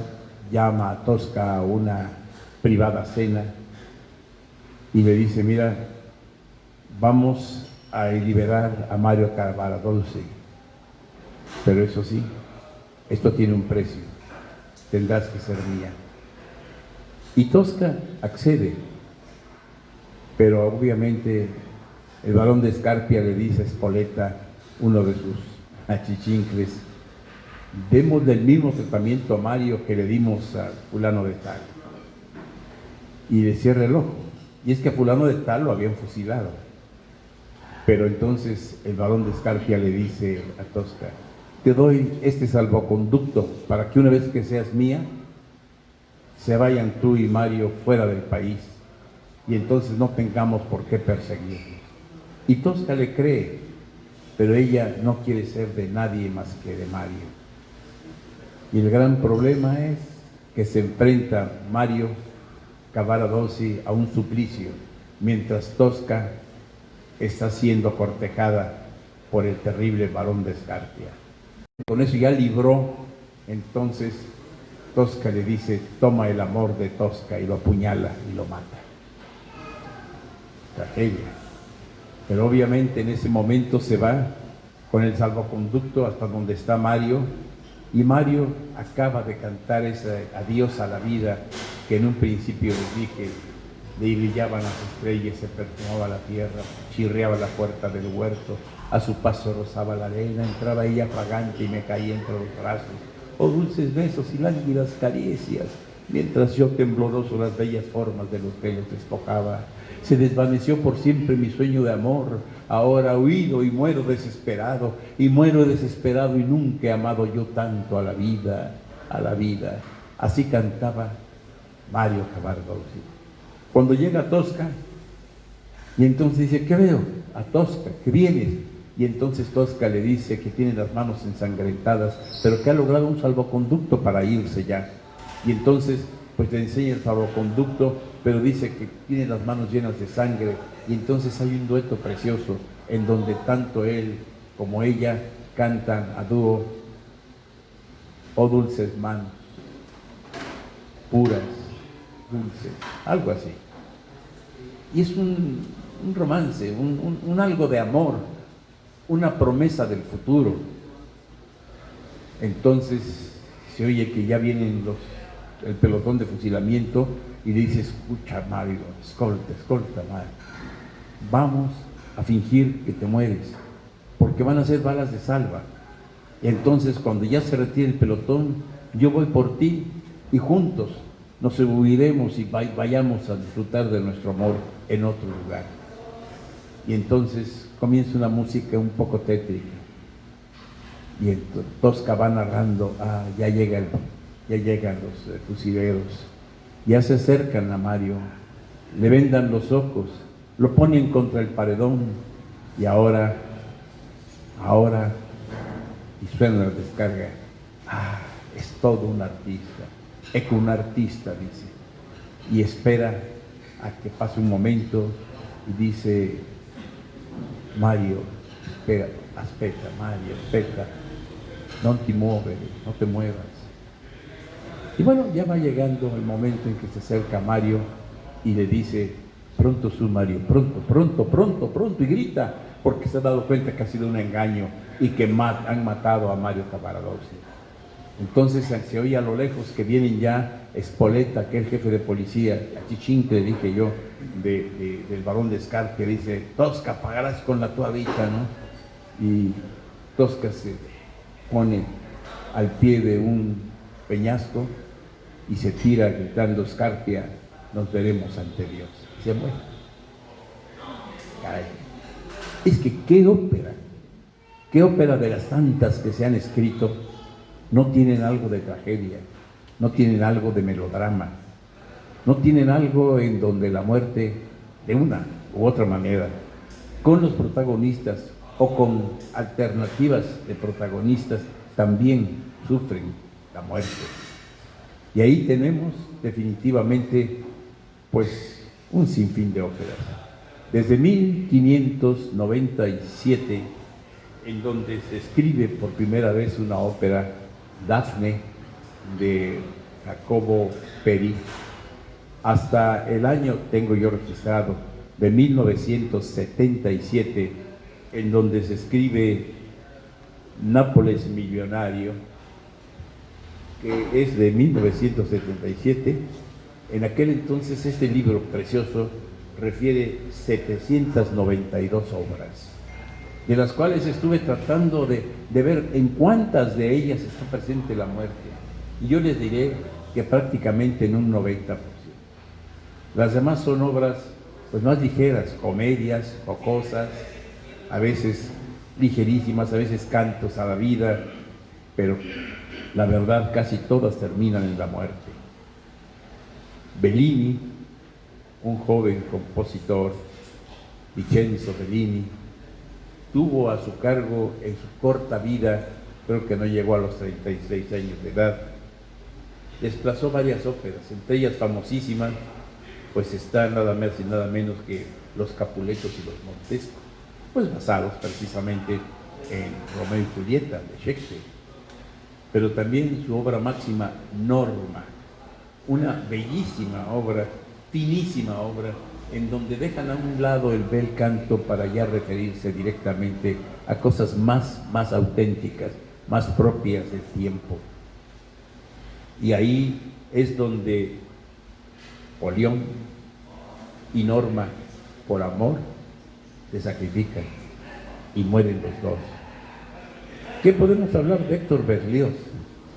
llama a Tosca a una privada cena y le dice: mira, vamos a liberar a Mario Cavaradossi, pero eso sí, esto tiene un precio, tendrás que ser mía. Y Tosca accede, pero obviamente el barón de Scarpia le dice a Spoletta, uno de sus achichincles: demos del mismo tratamiento a Mario que le dimos a fulano de tal. Y le cierra el ojo. Y es que a fulano de tal lo habían fusilado. Pero entonces el barón de Scarpia le dice a Tosca: te doy este salvoconducto para que una vez que seas mía, se vayan tú y Mario fuera del país y entonces no tengamos por qué perseguirnos. Y Tosca le cree, pero ella no quiere ser de nadie más que de Mario. Y el gran problema es que se enfrenta Mario Cavaradossi a un suplicio, mientras Tosca está siendo cortejada por el terrible barón de Scarpia. Con eso ya libró, entonces Tosca le dice: toma el amor de Tosca, y lo apuñala y lo mata. Tragedia. Pero obviamente en ese momento se va con el salvoconducto hasta donde está Mario, y Mario acaba de cantar ese adiós a la vida que en un principio les dije: le brillaban las estrellas, se perfumaba la tierra, chirriaba la puerta del huerto, a su paso rozaba la arena, entraba ella fragante y me caía entre los brazos, oh dulces besos y lánguidas caricias, mientras yo tembloroso las bellas formas de los pelos despojaba. Se desvaneció por siempre mi sueño de amor, ahora huido y muero desesperado, y nunca he amado yo tanto a la vida, a la vida. Así cantaba Mario Cavaradossi. Cuando llega Tosca, y entonces dice: ¿qué veo? A Tosca, que vienes. Y entonces Tosca le dice que tiene las manos ensangrentadas, pero que ha logrado un salvoconducto para irse ya. Y entonces pues le enseña el salvoconducto, pero dice que tiene las manos llenas de sangre. Y entonces hay un dueto precioso en donde tanto él como ella cantan a dúo: oh dulces manos, puras, dulces, algo así. Y es un romance, un algo de amor, una promesa del futuro. Entonces se oye que ya vienen el pelotón de fusilamiento y le dice: escucha Mario, escolta Mario, vamos a fingir que te mueres, porque van a ser balas de salva. Y entonces cuando ya se retire el pelotón, yo voy por ti y juntos nos subiremos y vayamos a disfrutar de nuestro amor en otro lugar. Y entonces comienza una música un poco tétrica. Y Tosca va narrando, ya llegan los fusileros, ya se acercan a Mario, le vendan los ojos, lo ponen contra el paredón y ahora, y suena la descarga, es todo un artista, un artista, dice, y espera a que pase un momento y dice, Mario, aspetta, Mario, aspetta, no te muevas. Y bueno, ya va llegando el momento en que se acerca Mario y le dice, pronto su Mario, pronto, y grita, porque se ha dado cuenta que ha sido un engaño y que han matado a Mario Cavaradossi. Entonces se oye a lo lejos que vienen ya Espoleta, que es el jefe de policía, a Chichincle, dije yo, del barón de Escarpia, dice, Tosca, pagarás con la tua vida, ¿no? Y Tosca se pone al pie de un peñasco y se tira gritando, Escarpia, nos veremos ante Dios. Y se muere. Caray. Es que qué ópera de las tantas que se han escrito, no tienen algo de tragedia, no tienen algo de melodrama, no tienen algo en donde la muerte, de una u otra manera, con los protagonistas o con alternativas de protagonistas, también sufren la muerte. Y ahí tenemos definitivamente pues un sinfín de óperas. Desde 1597, en donde se escribe por primera vez una ópera, Dafne, de Jacobo Peri, hasta el año, tengo yo registrado, de 1977, en donde se escribe Nápoles Millonario, que es de 1977. En aquel entonces este libro precioso refiere 792 obras, de las cuales estuve tratando de ver en cuántas de ellas está presente la muerte. Y yo les diré que prácticamente en un 90%. Las demás son obras pues más ligeras, comedias, jocosas, a veces ligerísimas, a veces cantos a la vida, pero la verdad casi todas terminan en la muerte. Bellini, un joven compositor, Vincenzo Bellini, tuvo a su cargo en su corta vida, creo que no llegó a los 36 años de edad, desplazó varias óperas, entre ellas famosísimas, pues está nada más y nada menos que Los Capuletos y los Montescos, pues basados precisamente en Romeo y Julieta de Shakespeare, pero también su obra máxima, Norma, una bellísima obra, finísima obra, en donde dejan a un lado el bel canto para ya referirse directamente a cosas más auténticas, más propias del tiempo. Y ahí es donde Polión y Norma, por amor, se sacrifican y mueren los dos. ¿Qué podemos hablar de Héctor Berlioz,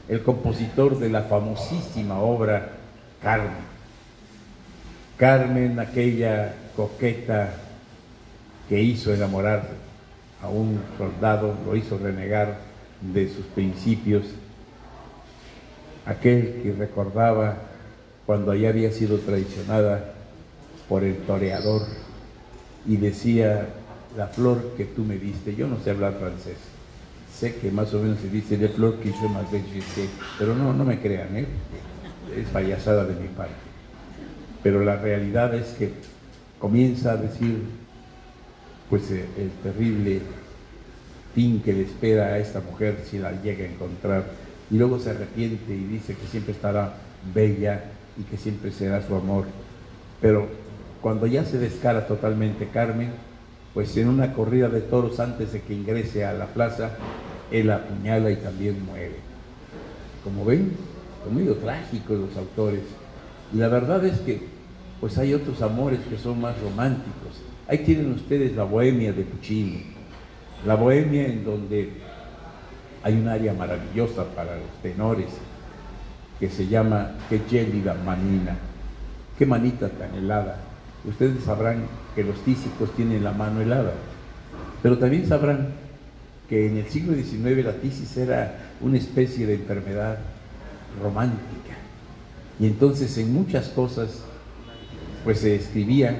el compositor de la famosísima obra Carmen? Carmen, aquella coqueta que hizo enamorar a un soldado, lo hizo renegar de sus principios, aquel que recordaba cuando ya había sido traicionada por el toreador y decía, la flor que tú me diste, yo no sé hablar francés, sé que más o menos se dice de flor que yo más belle, pero no me crean, es payasada de mi parte. Pero la realidad es que comienza a decir pues el terrible fin que le espera a esta mujer si la llega a encontrar, y luego se arrepiente y dice que siempre estará bella y que siempre será su amor. Pero cuando ya se descara totalmente Carmen, pues en una corrida de toros antes de que ingrese a la plaza, él la apuñala y también muere. Como ven, son medio trágicos los autores. Y la verdad es que pues hay otros amores que son más románticos. Ahí tienen ustedes la Bohemia de Puccini, la Bohemia, en donde hay un área maravillosa para los tenores que se llama Qué gélida manina, qué manita tan helada. Ustedes sabrán que los tísicos tienen la mano helada, pero también sabrán que en el siglo XIX la tisis era una especie de enfermedad romántica, y entonces en muchas cosas pues se escribía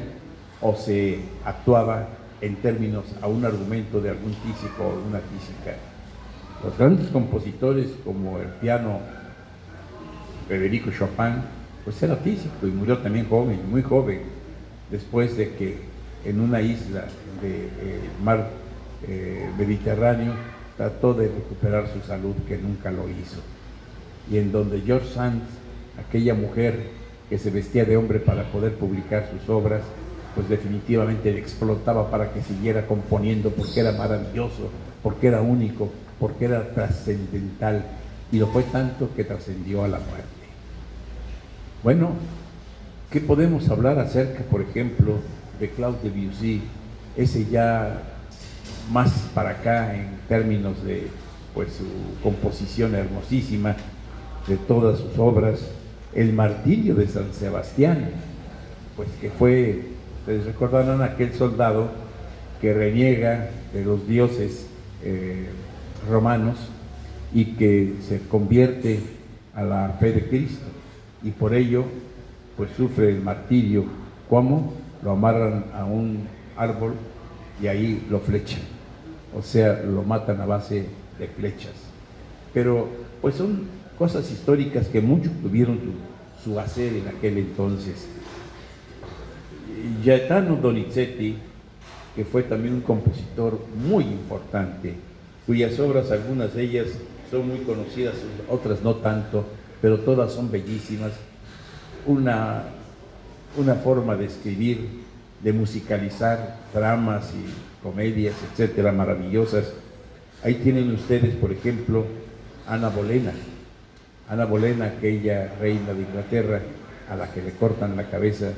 o se actuaba en términos a un argumento de algún tísico o una tísica. Los grandes compositores como el piano Federico Chopin, pues era tísico y murió también joven, muy joven, después de que en una isla del mar Mediterráneo trató de recuperar su salud, que nunca lo hizo. Y en donde George Sand, aquella mujer que se vestía de hombre para poder publicar sus obras, pues definitivamente le explotaba para que siguiera componiendo, porque era maravilloso, porque era único, porque era trascendental, y lo fue tanto que trascendió a la muerte. Bueno, ¿qué podemos hablar acerca, por ejemplo, de Claude Debussy? Ese ya más para acá en términos de pues su composición hermosísima, de todas sus obras, el martirio de San Sebastián, pues que fue, ustedes recordarán, aquel soldado que reniega de los dioses romanos y que se convierte a la fe de Cristo, y por ello pues sufre el martirio. ¿Cómo? Lo amarran a un árbol y ahí lo flechan, o sea, lo matan a base de flechas. Pero pues son cosas históricas que muchos tuvieron su hacer en aquel entonces. Gaetano Donizetti, que fue también un compositor muy importante, cuyas obras, algunas de ellas son muy conocidas, otras no tanto, pero todas son bellísimas. Una forma de escribir, de musicalizar dramas y comedias, etcétera, maravillosas. Ahí tienen ustedes, por ejemplo, Ana Bolena. Ana Bolena, aquella reina de Inglaterra a la que le cortan la cabeza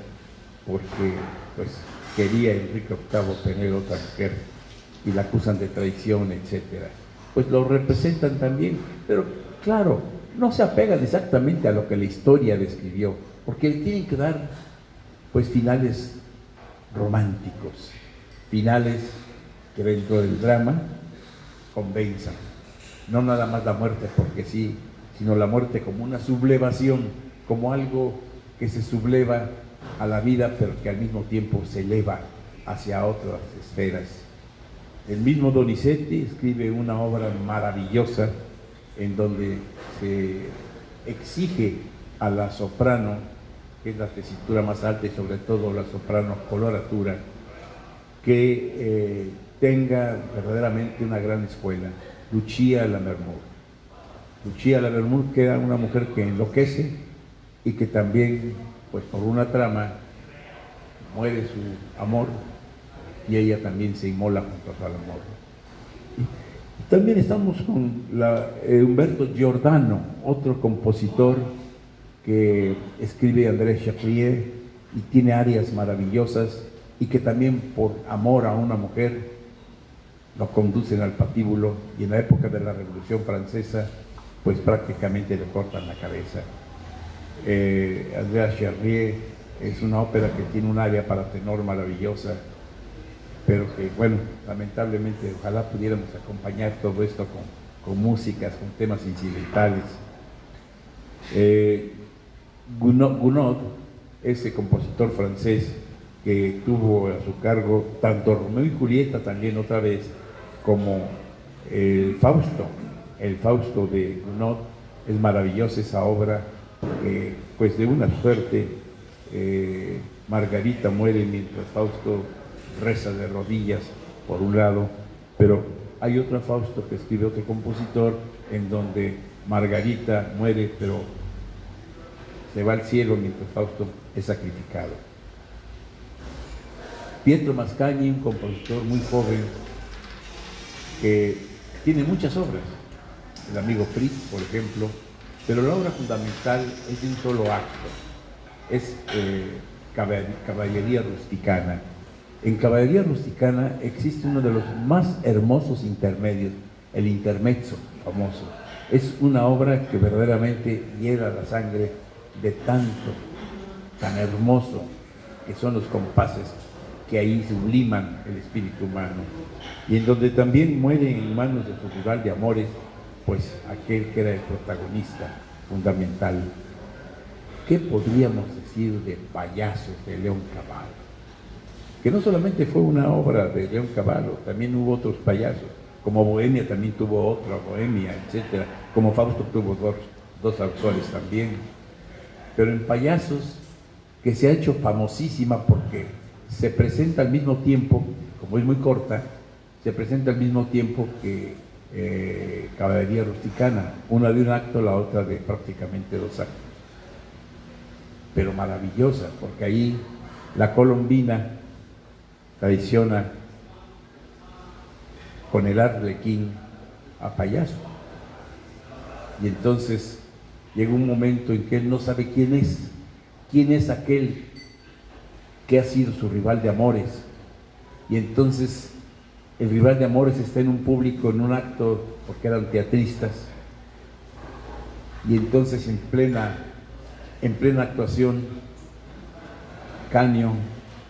porque pues quería Enrique VIII tener otra mujer y la acusan de traición, etcétera. Pues lo representan también, pero claro, no se apegan exactamente a lo que la historia describió, porque le tienen que dar pues finales románticos, finales que dentro del drama convenzan, no nada más la muerte porque sí, sino la muerte como una sublevación, como algo que se subleva a la vida, pero que al mismo tiempo se eleva hacia otras esferas. El mismo Donizetti escribe una obra maravillosa en donde se exige a la soprano, que es la tesitura más alta y sobre todo la soprano coloratura, que tenga verdaderamente una gran escuela. Lucia Lammermoor. Lucia Lammermoor, que era una mujer que enloquece y que también, pues por una trama, muere su amor y ella también se inmola junto a su amor. Y también estamos con Humberto Giordano, otro compositor que escribe André Chatrier y tiene arias maravillosas, y que también por amor a una mujer lo conducen al patíbulo, y en la época de la Revolución Francesa pues prácticamente le cortan la cabeza. Andrea Charrier es una ópera que tiene un aria para tenor maravillosa, pero que, bueno, lamentablemente ojalá pudiéramos acompañar todo esto con músicas, con temas incidentales. Gounod, ese compositor francés que tuvo a su cargo tanto Romeo y Julieta también otra vez, como el Fausto de Gounod. Es maravillosa esa obra, pues de una suerte Margarita muere mientras Fausto reza de rodillas por un lado, pero hay otro Fausto que escribe otro compositor en donde Margarita muere pero se va al cielo mientras Fausto es sacrificado. Pietro Mascagni, un compositor muy joven que tiene muchas obras, El amigo Fritz, por ejemplo, pero la obra fundamental es de un solo acto, es Caballería Rusticana. En Caballería Rusticana existe uno de los más hermosos intermedios, el intermezzo famoso. Es una obra que verdaderamente hiela la sangre de tanto, tan hermoso que son los compases que ahí subliman el espíritu humano, y en donde también muere en manos de su rival de amores, pues aquel que era el protagonista fundamental. ¿Qué podríamos decir de Payasos de León Cavallo? Que no solamente fue una obra de León Cavallo, también hubo otros payasos, como Bohemia también tuvo otra Bohemia, etcétera, como Fausto tuvo dos autores también. Pero en Payasos, que se ha hecho famosísima porque se presenta al mismo tiempo, como es muy corta, se presenta al mismo tiempo que Caballería Rusticana, una de un acto, la otra de prácticamente 2 actos. Pero maravillosa, porque ahí la Colombina traiciona con el arlequín a Payaso. Y entonces llega un momento en que él no sabe quién es aquel que ha sido su rival de amores. Y entonces el rival de amores está en un público, en un acto, porque eran teatristas, y entonces en plena actuación, Canio,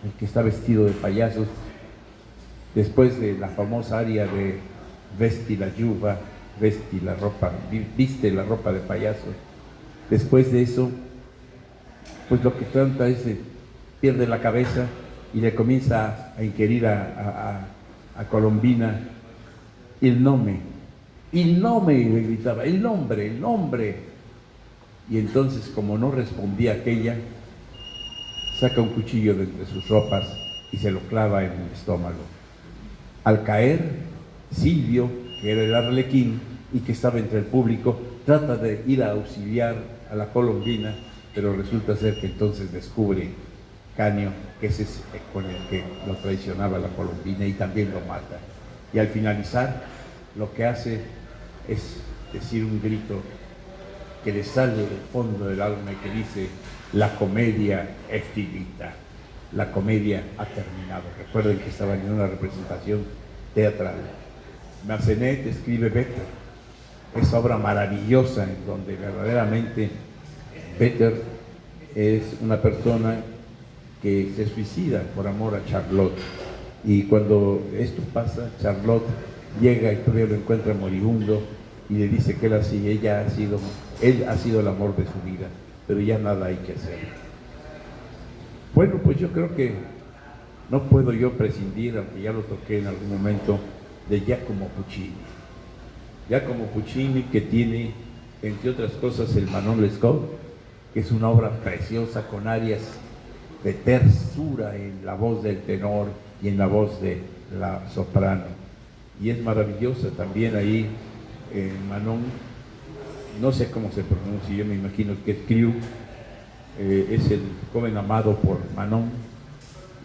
el que está vestido de payaso, después de la famosa aria de vesti la yuva, viste la ropa de payaso, después de eso, pues lo que trata es pierde la cabeza y le comienza a inquirir a Colombina: el nombre, le gritaba, el nombre. Y entonces, como no respondía aquella, saca un cuchillo de entre sus ropas y se lo clava en el estómago. Al caer, Silvio, que era el arlequín y que estaba entre el público, trata de ir a auxiliar a la Colombina, pero resulta ser que entonces descubre Canio que ese es con el que lo traicionaba la Colombina, y también lo mata. Y al finalizar, lo que hace es decir un grito que le sale del fondo del alma y que dice: la comedia es finita, la comedia ha terminado. Recuerden que estaban en una representación teatral. Massenet escribe Better, esa obra maravillosa en donde verdaderamente Better es una persona que se suicida por amor a Charlotte, y cuando esto pasa, Charlotte llega y todavía lo encuentra moribundo y le dice que él ha sido el amor de su vida, pero ya nada hay que hacer. Bueno, pues yo creo que no puedo yo prescindir, aunque ya lo toqué en algún momento, de Giacomo Puccini. Giacomo Puccini, que tiene, entre otras cosas, el Manon Lescaut, que es una obra preciosa con arias de tersura en la voz del tenor y en la voz de la soprano. Y es maravillosa también ahí Manon, no sé cómo se pronuncia, yo me imagino que es Criou, es el joven amado por Manon,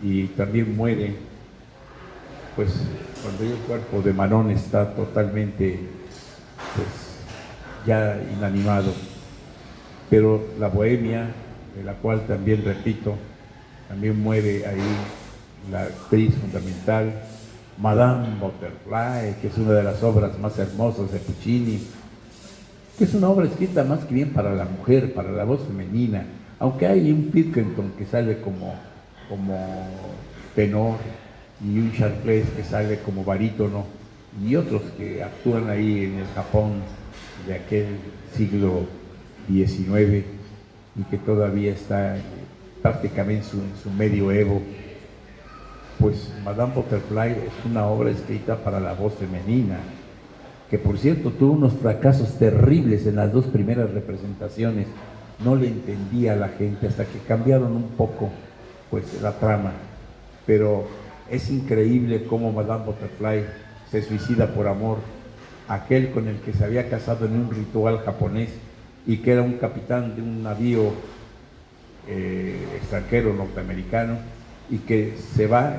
y también muere, pues cuando el cuerpo de Manon está totalmente, pues ya inanimado. Pero la Bohemia, de la cual también repito, también muere ahí la actriz fundamental, Madame Butterfly, que es una de las obras más hermosas de Puccini, que es una obra escrita más que bien para la mujer, para la voz femenina, aunque hay un Pilkington que sale como tenor, y un Charles que sale como barítono, y otros que actúan ahí en el Japón de aquel siglo XIX y que todavía está prácticamente en su medioevo. Pues Madame Butterfly es una obra escrita para la voz femenina, que por cierto tuvo unos fracasos terribles en las 2 primeras representaciones. No le entendía a la gente hasta que cambiaron un poco pues la trama, pero es increíble cómo Madame Butterfly se suicida por amor a aquel con el que se había casado en un ritual japonés y que era un capitán de un navío extranjero norteamericano, y que se va,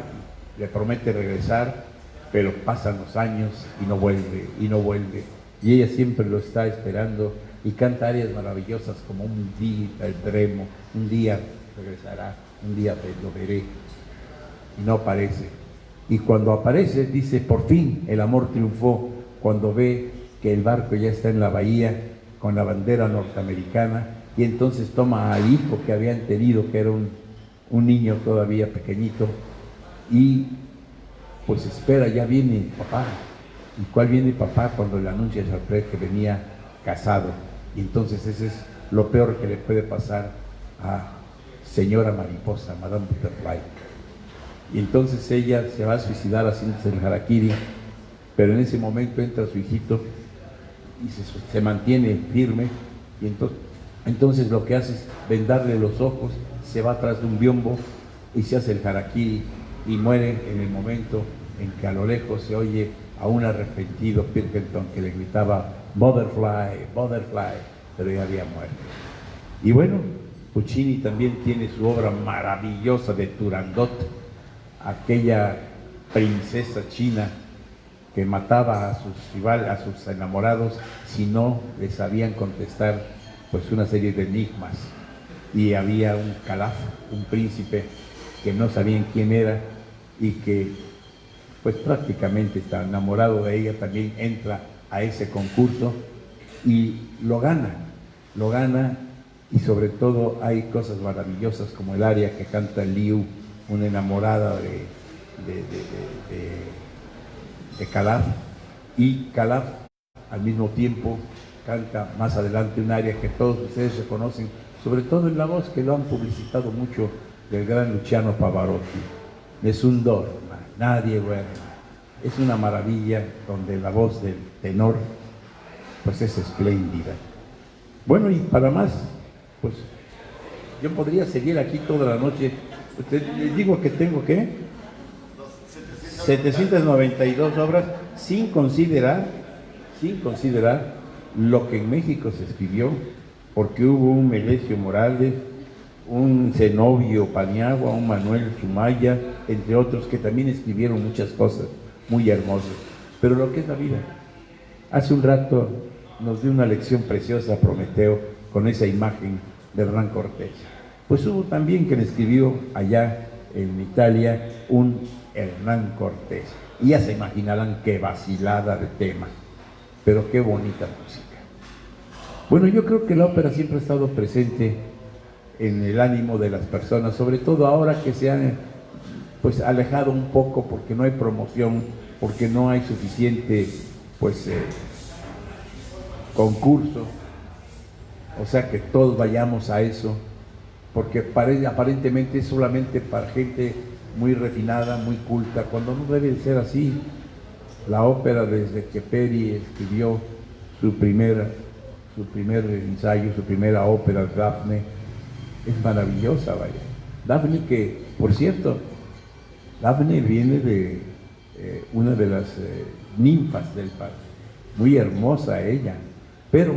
le promete regresar, pero pasan los años y no vuelve, y ella siempre lo está esperando y canta arias maravillosas como un día vedremo, un día regresará, un día lo veré. y no aparece. Y cuando aparece, dice, por fin el amor triunfó, cuando ve que el barco ya está en la bahía con la bandera norteamericana, y entonces toma al hijo que habían tenido, que era un niño todavía pequeñito, y pues espera, ya viene papá. ¿Y cuál viene papá? Cuando le anuncia a Chartres que venía casado. Y entonces ese es lo peor que le puede pasar a señora mariposa, Madame Butterfly. Y entonces ella se va a suicidar haciéndose el harakiri, pero en ese momento entra su hijito y se mantiene firme, y entonces lo que hace es vendarle los ojos, se va atrás de un biombo y se hace el harakiri y muere en el momento en que a lo lejos se oye a un arrepentido Pilkington que le gritaba Butterfly, Butterfly, pero ya había muerto. Y bueno, Puccini también tiene su obra maravillosa de Turandot, aquella princesa china que mataba a sus rivales, a sus enamorados, si no les sabían contestar pues una serie de enigmas. Y había un calaf, un príncipe que no sabían quién era y que pues prácticamente está enamorado de ella, también entra a ese concurso y lo gana, y sobre todo hay cosas maravillosas como el aria que canta Liu, una enamorada de Calaf, y Calaf al mismo tiempo canta más adelante un aria que todos ustedes reconocen, sobre todo en la voz que lo han publicitado mucho, del gran Luciano Pavarotti. Nessun dorma, nadie duerma. Es una maravilla donde la voz del tenor pues es espléndida. Bueno, y para más, pues yo podría seguir aquí toda la noche. Les digo que tengo, ¿qué? 792 obras, sin considerar lo que en México se escribió, porque hubo un Melesio Morales, un Zenobio Paniagua, un Manuel Sumaya, entre otros, que también escribieron muchas cosas muy hermosas. Pero lo que es la vida. Hace un rato nos dio una lección preciosa Prometeo con esa imagen de Hernán Cortés. Pues hubo también quien escribió allá en Italia un Hernán Cortés. Y ya se imaginarán qué vacilada de tema, pero qué bonita música. Bueno, yo creo que la ópera siempre ha estado presente en el ánimo de las personas, sobre todo ahora que se han pues alejado un poco porque no hay promoción, porque no hay suficiente pues concurso, o sea que todos vayamos a eso, porque aparentemente es solamente para gente muy refinada, muy culta, cuando no debe ser así. La ópera, desde que Peri escribió su primer ensayo, su primera ópera, Dafne, es maravillosa, vaya. Dafne, que, por cierto, Dafne viene de una de las ninfas del parque, muy hermosa ella, pero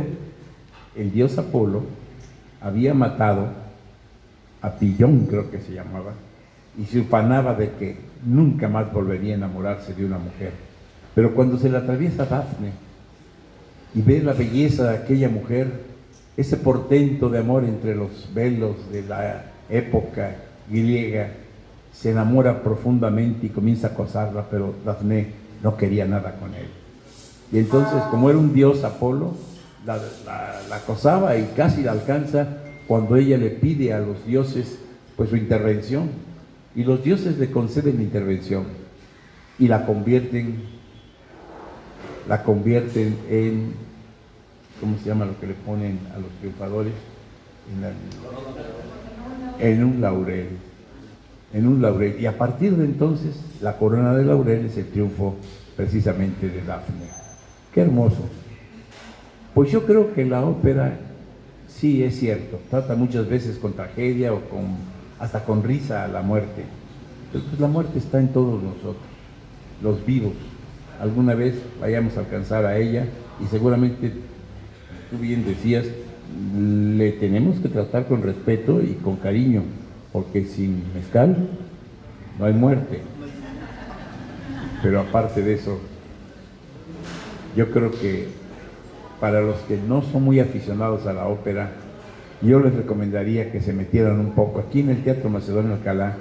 el dios Apolo había matado a Pillón, creo que se llamaba, y se ufanaba de que nunca más volvería a enamorarse de una mujer. Pero cuando se le atraviesa Dafne y ve la belleza de aquella mujer, ese portento de amor entre los velos de la época griega, se enamora profundamente y comienza a acosarla, pero Dafne no quería nada con él. Y entonces, como era un dios Apolo, la acosaba y casi la alcanza cuando ella le pide a los dioses pues su intervención. Y los dioses le conceden la intervención y la convierten en, ¿cómo se llama lo que le ponen a los triunfadores? En un laurel. En un laurel. Y a partir de entonces, la corona de laurel es el triunfo precisamente de Dafne. ¡Qué hermoso! Pues yo creo que la ópera, sí, es cierto, trata muchas veces con tragedia o hasta con risa a la muerte. Pero pues la muerte está en todos nosotros, los vivos. Alguna vez vayamos a alcanzar a ella y seguramente, tú bien decías, le tenemos que tratar con respeto y con cariño, porque sin mezcal no hay muerte. Pero aparte de eso, yo creo que para los que no son muy aficionados a la ópera, yo les recomendaría que se metieran un poco. Aquí en el Teatro Macedonio Alcalá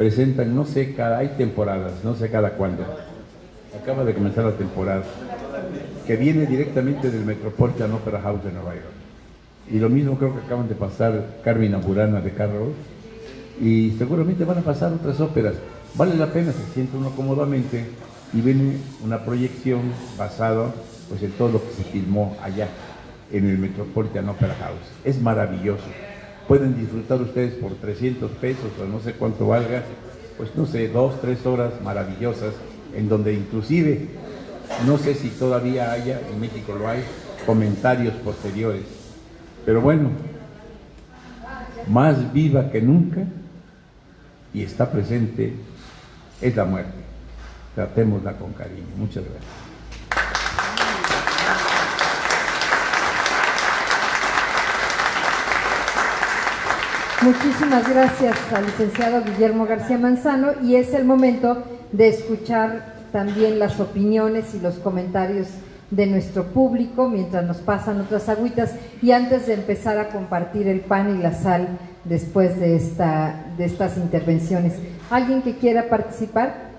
presentan, no sé, hay temporadas, no sé cada cuándo. Acaba de comenzar la temporada, que viene directamente del Metropolitan Opera House de Nueva York. Y lo mismo creo que acaban de pasar Carmina Burana de Carroll, y seguramente van a pasar otras óperas. Vale la pena, se siente uno cómodamente y viene una proyección basada pues en todo lo que se filmó allá en el Metropolitan Opera House. Es maravilloso. Pueden disfrutar ustedes por 300 pesos o no sé cuánto valga, pues no sé, 2, 3 horas maravillosas, en donde inclusive, no sé si todavía haya, en México lo hay, comentarios posteriores. Pero bueno, más viva que nunca y está presente es la muerte. Tratémosla con cariño. Muchas gracias. Muchísimas gracias al licenciado Guillermo García Manzano, y es el momento de escuchar también las opiniones y los comentarios de nuestro público mientras nos pasan otras agüitas y antes de empezar a compartir el pan y la sal después de estas intervenciones. ¿Alguien que quiera participar?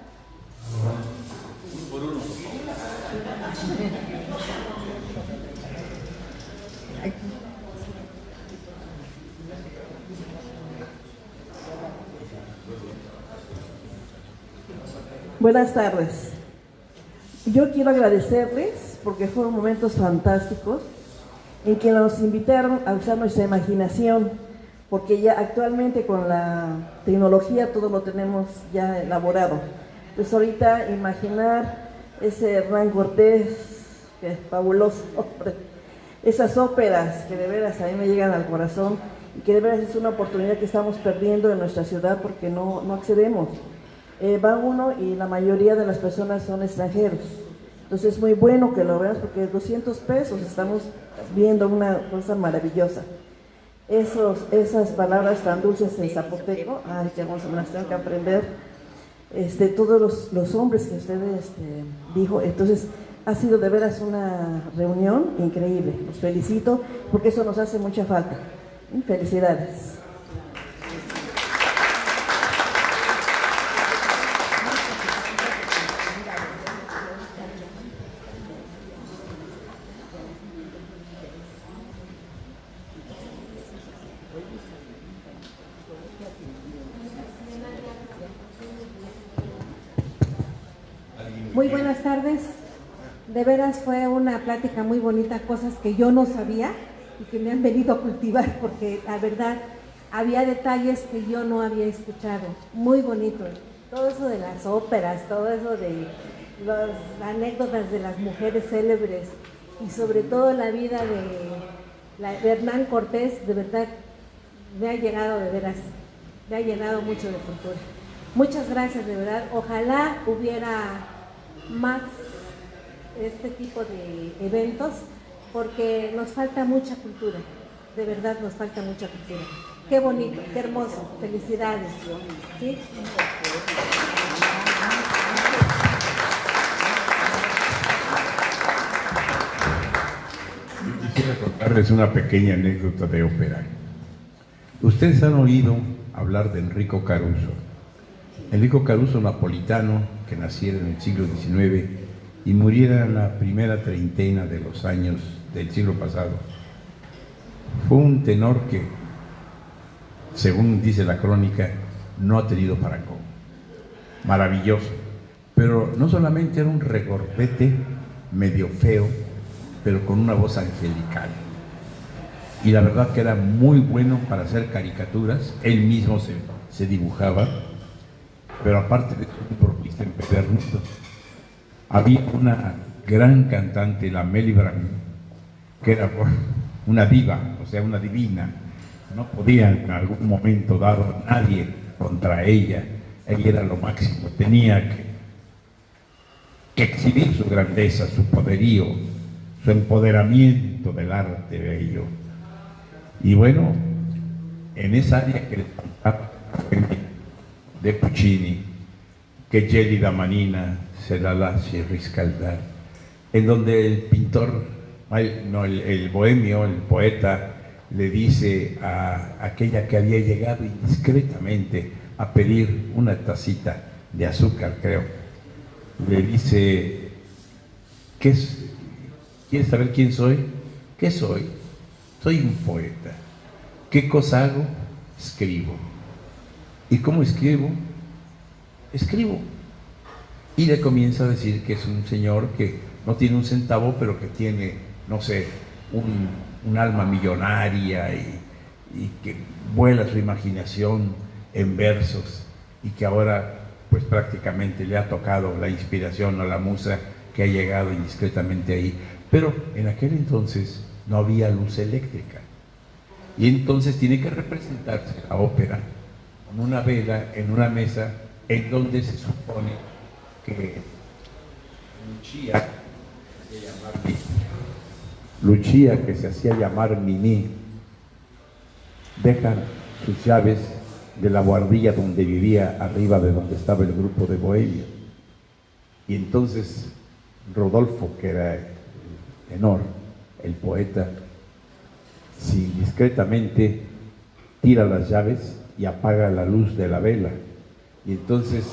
Buenas tardes. Yo quiero agradecerles porque fueron momentos fantásticos en que nos invitaron a usar nuestra imaginación, porque ya actualmente con la tecnología todo lo tenemos ya elaborado. Entonces ahorita imaginar ese Hernán Cortés, que es fabuloso, hombre, esas óperas que de veras a mí me llegan al corazón y que de veras es una oportunidad que estamos perdiendo en nuestra ciudad porque no accedemos. Va uno y la mayoría de las personas son extranjeros. Entonces es muy bueno que lo veamos porque 200 pesos estamos viendo una cosa maravillosa. Esas palabras tan dulces en zapoteco, ay, que hermoso, me las tengo que aprender. Todos los hombres que ustedes dijo, entonces ha sido de veras una reunión increíble. Los felicito porque eso nos hace mucha falta. Felicidades. Muy buenas tardes. De veras fue una plática muy bonita, cosas que yo no sabía y que me han venido a cultivar porque la verdad había detalles que yo no había escuchado. Muy bonito. Todo eso de las óperas, todo eso de las anécdotas de las mujeres célebres y sobre todo la vida de Hernán Cortés, de verdad me ha llegado de veras, me ha llenado mucho de cultura. Muchas gracias, de verdad. Ojalá hubiera más este tipo de eventos porque nos falta mucha cultura, de verdad nos falta mucha cultura. Qué bonito, qué hermoso, felicidades. ¿Sí? Quisiera contarles una pequeña anécdota de ópera. Ustedes han oído hablar de Enrico Caruso. Enrico Caruso, napolitano, que naciera en el siglo XIX y muriera en la primera treintena de los años del siglo pasado. Fue un tenor que, según dice la crónica, no ha tenido parangón. Maravilloso. Pero no solamente era un regorbete medio feo, pero con una voz angelical. Y la verdad que era muy bueno para hacer caricaturas. Él mismo se dibujaba. Pero aparte de todo, empedernido. Había una gran cantante, la Meli Brand, que era una diva, o sea, una divina. No podía en algún momento dar a nadie contra ella. Ella era lo máximo. Tenía que exhibir su grandeza, su poderío, su empoderamiento del arte bello. Y bueno, en esa área que le faltaba de Puccini, che gelida manina se la lasci riscaldar, en donde el pintor, el bohemio, el poeta, le dice a aquella que había llegado indiscretamente a pedir una tacita de azúcar, creo. Le dice, ¿quieres saber quién soy? ¿Qué soy? Soy un poeta. ¿Qué cosa hago? Escribo. ¿Y cómo escribo? Escribo. Y le comienza a decir que es un señor que no tiene un centavo, pero que tiene, no sé, un alma millonaria y que vuela su imaginación en versos y que ahora pues prácticamente le ha tocado la inspiración o la musa que ha llegado indiscretamente ahí. Pero en aquel entonces no había luz eléctrica y entonces tiene que representarse la ópera con una vela en una mesa en donde se supone que Lucia, que se hacía llamar Mimi, deja sus llaves de la guardilla donde vivía, arriba de donde estaba el grupo de bohemios. Y entonces Rodolfo, que era el tenor, el poeta, si discretamente tira las llaves y apaga la luz de la vela. Y entonces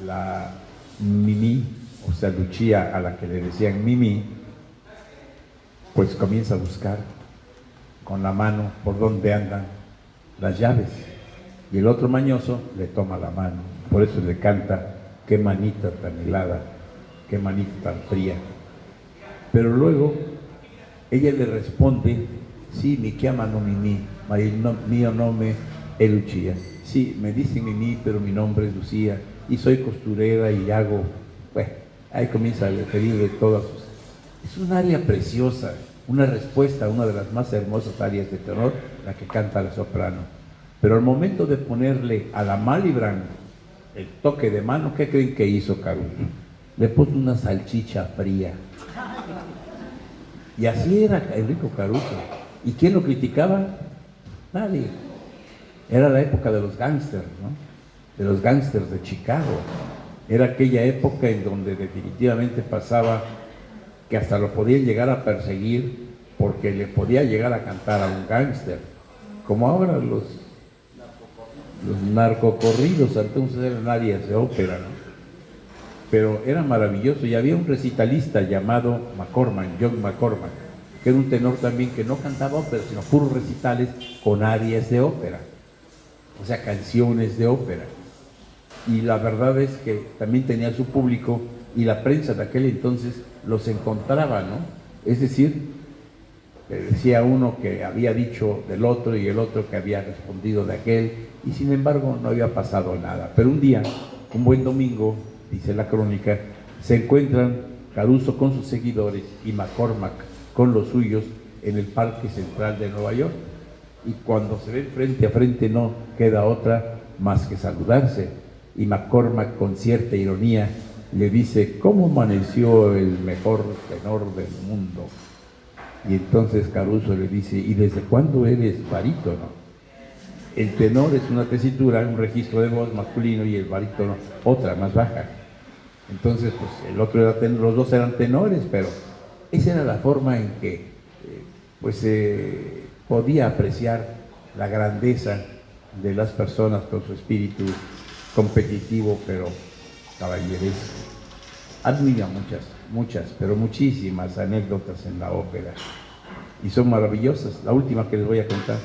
la Mimi, o sea Lucia, a la que le decían Mimi, pues comienza a buscar con la mano por donde andan las llaves. Y el otro mañoso le toma la mano, por eso le canta, qué manita tan helada, qué manita tan fría. Pero luego ella le responde, sí, mi chiamano Mimi, ma il mio nome è Lucia. Sí, me dicen Mimi, pero mi nombre es Lucía, y soy costurera y hago, bueno, ahí comienza a referirle todas sus... Es un aria preciosa, una respuesta a una de las más hermosas arias de tenor, la que canta la soprano. Pero al momento de ponerle a la Malibran el toque de mano, ¿qué creen que hizo Caruso? Le puso una salchicha fría. Y así era Enrico Caruso. ¿Y quién lo criticaba? Nadie. Era la época de los gángsters, ¿no? De los gángsters de Chicago. Era aquella época en donde definitivamente pasaba que hasta lo podían llegar a perseguir porque le podía llegar a cantar a un gángster. Como ahora los narcocorridos, entonces eran áreas de ópera, ¿no? Pero era maravilloso y había un recitalista llamado McCormack, John McCormack, que era un tenor también que no cantaba ópera, sino puros recitales con arias de ópera, o sea, canciones de ópera. Y la verdad es que también tenía su público y la prensa de aquel entonces los encontraba, ¿no? Es decir, decía uno que había dicho del otro y el otro que había respondido de aquel, y sin embargo no había pasado nada. Pero un día, un buen domingo, dice la crónica, se encuentran Caruso con sus seguidores y McCormack con los suyos en el Parque Central de Nueva York, y cuando se ven frente a frente no queda otra más que saludarse, y McCormack con cierta ironía le dice, ¿cómo amaneció el mejor tenor del mundo? Y entonces Caruso le dice, ¿y desde cuándo eres barítono? El tenor es una tesitura, un registro de voz masculino, y el barítono otra, más baja. Entonces, pues el otro era los dos eran tenores, pero esa era la forma en que podía apreciar la grandeza de las personas con su espíritu competitivo, pero caballeresco. Admira muchas, pero muchísimas anécdotas en la ópera, y son maravillosas. La última que les voy a contar.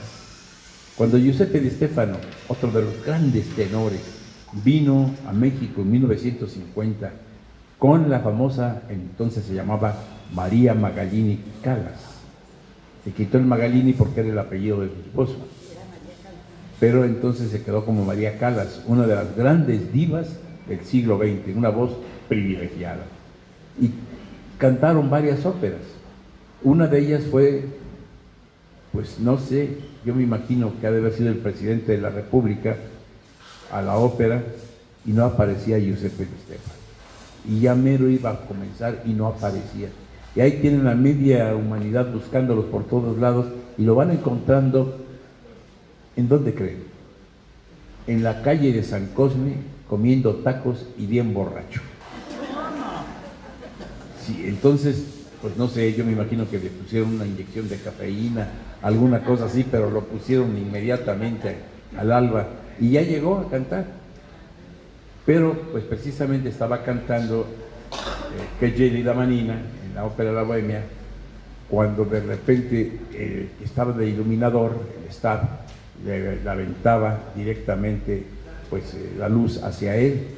Cuando Giuseppe Di Stefano, otro de los grandes tenores, vino a México en 1950 con la famosa, entonces se llamaba María Magalini Callas. Se quitó el Magalini porque era el apellido de su esposo, pero entonces se quedó como María Callas, una de las grandes divas del siglo XX, una voz privilegiada. Y cantaron varias óperas. Una de ellas fue, pues no sé, yo me imagino que ha de haber sido el presidente de la República a la ópera, y no aparecía Giuseppe Di Stefano. Y ya mero iba a comenzar y no aparecía. Y ahí tienen a media humanidad buscándolos por todos lados, y lo van encontrando, ¿en dónde creen? En la calle de San Cosme, comiendo tacos y bien borracho. Sí, entonces, pues no sé, yo me imagino que le pusieron una inyección de cafeína, alguna cosa así, pero lo pusieron inmediatamente al alba. y ya llegó a cantar. Pero pues precisamente estaba cantando Que Gelida Manina en la ópera La Bohemia, cuando de repente estaba de iluminador, el staff le aventaba directamente pues la luz hacia él,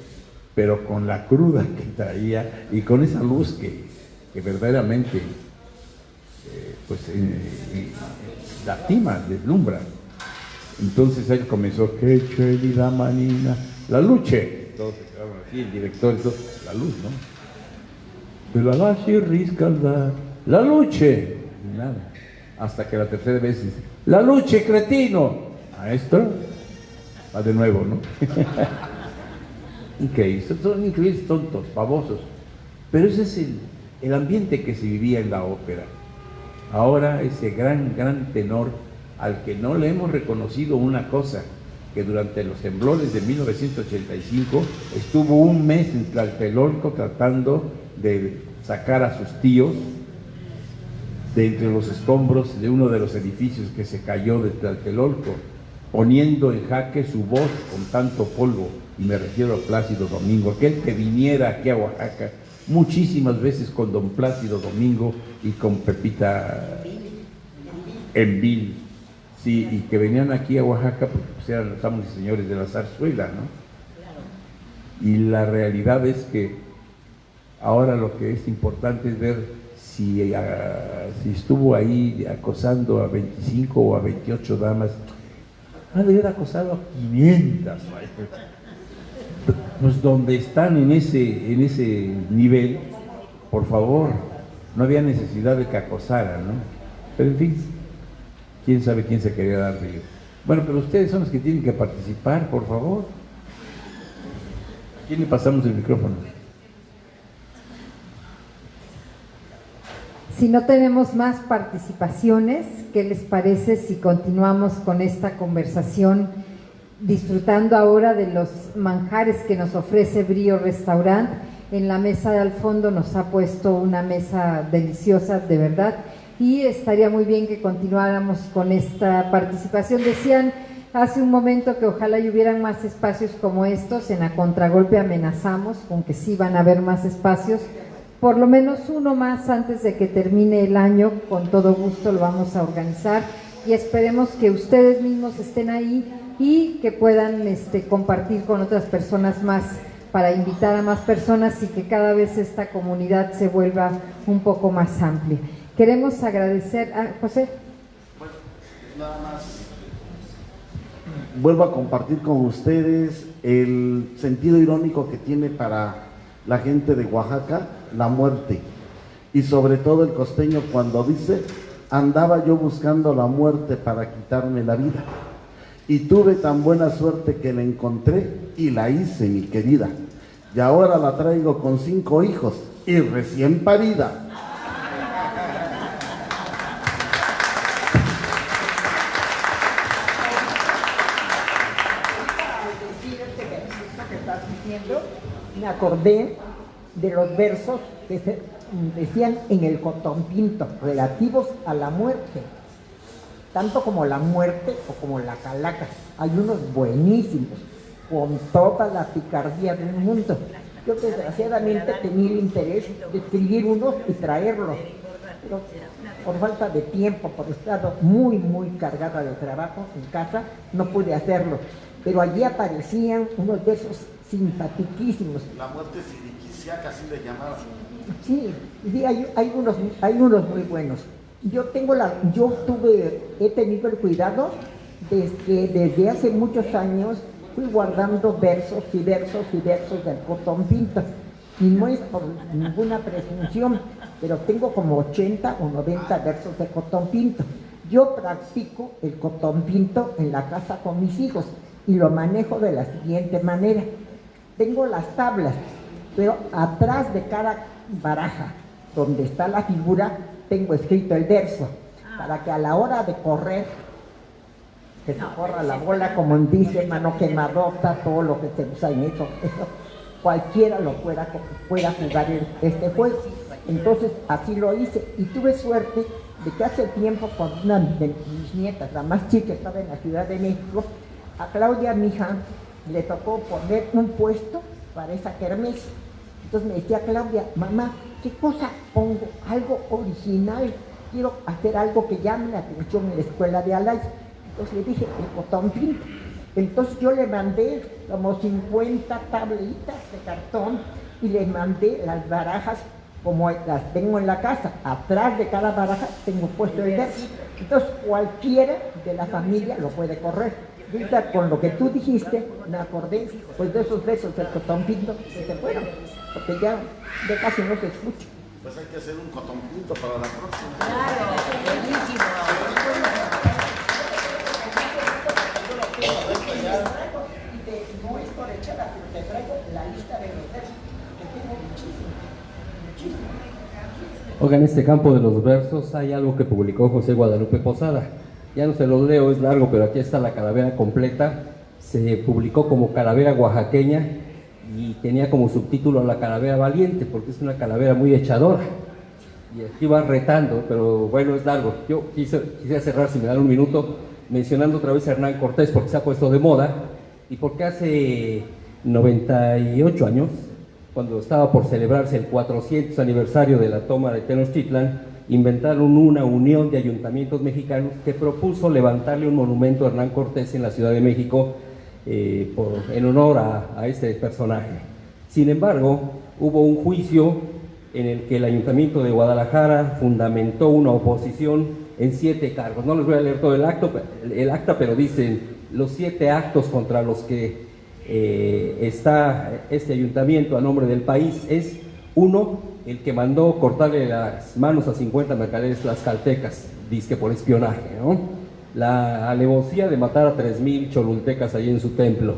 pero con la cruda que traía y con esa luz que verdaderamente lastima, deslumbra. Entonces él comenzó, que Gelida Manina, la luche, todos se quedaron así, el director y todo, la luz, ¿no? Pero la riscalda, la luche, y nada, hasta que la tercera vez dice, la luche, cretino, maestro, va de nuevo, ¿no? Increíble, son increíbles, tontos, babosos, pero ese es el ambiente que se vivía en la ópera. Ahora ese gran tenor al que no le hemos reconocido una cosa, que durante los temblores de 1985 estuvo un mes en Tlatelolco tratando de sacar a sus tíos de entre los escombros de uno de los edificios que se cayó de Tlatelolco, poniendo en jaque su voz con tanto polvo, y me refiero a Plácido Domingo, aquel que viniera aquí a Oaxaca muchísimas veces con don Plácido Domingo y con Pepita Envil, sí, y que venían aquí a Oaxaca porque pues eran los amos y señores de la zarzuela, ¿no? Y la realidad es que ahora lo que es importante es ver si estuvo ahí acosando a 25 o a 28 damas. Ha de haber acosado a 500, pues donde están en ese nivel, por favor, no había necesidad de que acosaran, ¿no? Pero en fin, quién sabe quién se quería dar río. Bueno, pero ustedes son los que tienen que participar, por favor. ¿A quién le pasamos el micrófono? Si no tenemos más participaciones, ¿qué les parece si continuamos con esta conversación, disfrutando ahora de los manjares que nos ofrece Brío Restaurant? En la mesa de al fondo nos ha puesto una mesa deliciosa, de verdad, y estaría muy bien que continuáramos con esta participación. Decían hace un momento que ojalá y hubieran más espacios como estos. En A Contragolpe amenazamos con que sí van a haber más espacios, por lo menos uno más antes de que termine el año. Con todo gusto lo vamos a organizar y esperemos que ustedes mismos estén ahí y que puedan compartir con otras personas más, para invitar a más personas y que cada vez esta comunidad se vuelva un poco más amplia. Queremos agradecer a José. Bueno, nada más vuelvo a compartir con ustedes el sentido irónico que tiene para la gente de Oaxaca la muerte, y sobre todo el costeño cuando dice: andaba yo buscando la muerte para quitarme la vida, y tuve tan buena suerte que la encontré y la hice, mi querida, y ahora la traigo con 5 hijos y recién parida. Me acordé de los versos que se decían en el Cotompinto relativos a la muerte, tanto como la muerte o como la calaca. Hay unos buenísimos, con toda la picardía del mundo. Yo desgraciadamente tenía el interés de escribir unos y traerlos, pero por falta de tiempo, por estar muy cargada de trabajo en casa, no pude hacerlo. Pero allí aparecían unos versos simpatiquísimos. La muerte siriquisiaca, así le llamaban. Sí, hay unos muy buenos. He tenido el cuidado desde hace muchos años, fui guardando versos y versos y versos del Cotompinto. Y no es por ninguna presunción, pero tengo como 80 o 90 versos de Cotompinto. Yo practico el Cotompinto en la casa con mis hijos y lo manejo de la siguiente manera. Tengo las tablas, pero atrás de cada baraja donde está la figura tengo escrito el verso, para que a la hora de correr, que se corra la bola, como dice mano quemadota, todo lo que se usa en eso cualquiera lo pueda jugar este juego. Entonces así lo hice, y tuve suerte de que hace tiempo, con una de mis nietas, la más chica, estaba en la Ciudad de México, a Claudia, mi hija, le tocó poner un puesto para esa kermés. Entonces me decía Claudia, mamá, ¿qué cosa pongo? Algo original. Quiero hacer algo que llame la atención en la escuela de Alay. Entonces le dije, el cotón pinto. Entonces yo le mandé como 50 tablitas de cartón y le mandé las barajas como las tengo en la casa. Atrás de cada baraja tengo puesto el verso. Entonces cualquiera de la familia lo puede correr. Ahorita con lo que tú dijiste, me acordé pues de esos versos del cotón pinto que se fueron, porque ya casi no se escucha. Pues hay que hacer un cotón pinto para la próxima. Claro, buenísimo. No es por echada, pero te traigo la lista de los versos, que tengo muchísimo. Oiga, en este campo de los versos hay algo que publicó José Guadalupe Posada. Ya no se los leo, es largo, pero aquí está la calavera completa. Se publicó como calavera oaxaqueña y tenía como subtítulo La calavera valiente, porque es una calavera muy echadora. Y aquí va retando, pero bueno, es largo. Yo quisiera cerrar, si me dan un minuto, mencionando otra vez a Hernán Cortés, porque se ha puesto de moda, y porque hace 98 años, cuando estaba por celebrarse el 400 aniversario de la toma de Tenochtitlan, inventaron una unión de ayuntamientos mexicanos que propuso levantarle un monumento a Hernán Cortés en la Ciudad de México en honor a este personaje. Sin embargo, hubo un juicio en el que el Ayuntamiento de Guadalajara fundamentó una oposición en 7 cargos. No les voy a leer todo el acta, pero dicen los 7 actos contra los que está este ayuntamiento a nombre del país es: 1, el que mandó cortarle las manos a 50 mercaderes tlaxcaltecas, dizque por espionaje, ¿no? La alevosía de matar a 3,000 cholultecas allí en su templo,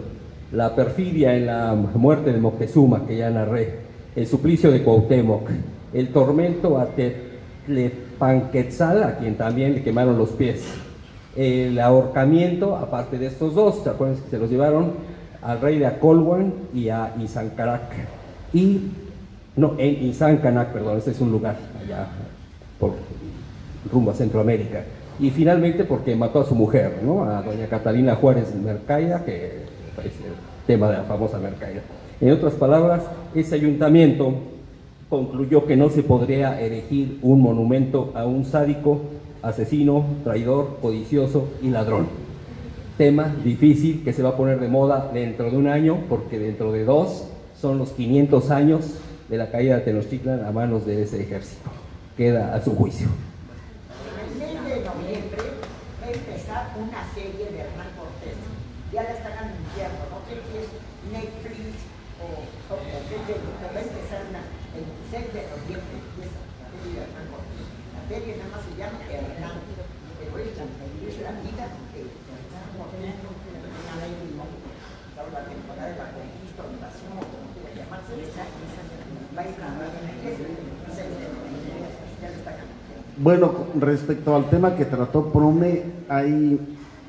la perfidia en la muerte de Moctezuma, que ya narré, el suplicio de Cuauhtémoc, el tormento a Tepantquetzal, a quien también le quemaron los pies, el ahorcamiento, aparte de estos 2, ¿se acuerdan que se los llevaron? Al rey de Acolhuan y a Izancanac. En Izancanac, perdón, ese es un lugar allá por rumbo a Centroamérica. Y finalmente porque mató a su mujer, ¿no? A doña Catalina Juárez Mercaida, que es el tema de la famosa Mercaida. En otras palabras, ese ayuntamiento concluyó que no se podría erigir un monumento a un sádico, asesino, traidor, codicioso y ladrón. Tema difícil que se va a poner de moda dentro de un año, porque dentro de 2 son los 500 años de la caída de Tenochtitlan a manos de ese ejército. Queda a su juicio. El mes de noviembre va a empezar una serie de Hernán Cortés. Ya la están anunciando, no sé si es Netflix o qué sé yo, pero va a empezar el 26 de noviembre empieza la serie de Hernán Cortés. La serie nada más se llama Hernán, pero es la vida de Hernán Cortés, una ley de la temporada de la conquista, invasión, como quiera llamarse, va a ir a Bueno, respecto al tema que trató Prome, hay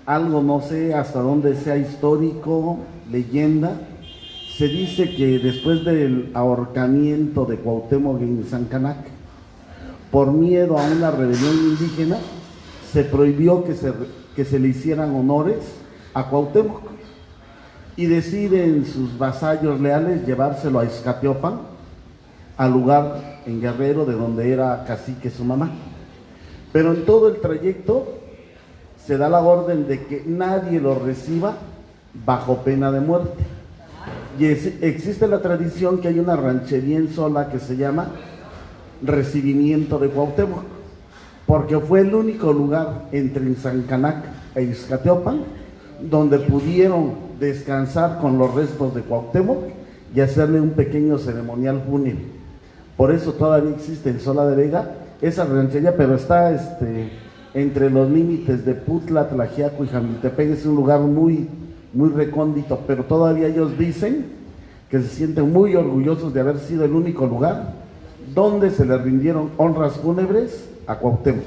algo, no sé hasta dónde sea histórico, leyenda. Se dice que después del ahorcamiento de Cuauhtémoc en Izancanac, por miedo a una rebelión indígena, se prohibió que se le hicieran honores a Cuauhtémoc, y deciden sus vasallos leales llevárselo a Izcatiopan, al lugar en Guerrero de donde era cacique su mamá. Pero en todo el trayecto se da la orden de que nadie lo reciba bajo pena de muerte. Y existe la tradición que hay una ranchería en Sola que se llama Recibimiento de Cuauhtémoc, porque fue el único lugar entre Izancanac e Izcatiopan donde pudieron descansar con los restos de Cuauhtémoc y hacerle un pequeño ceremonial fúnebre. Por eso todavía existe en Sola de Vega esa ranchería, pero está entre los límites de Putla, Tlaxiaco y Jamiltepec. Es un lugar muy, muy recóndito, pero todavía ellos dicen que se sienten muy orgullosos de haber sido el único lugar donde se le rindieron honras fúnebres a Cuauhtémoc.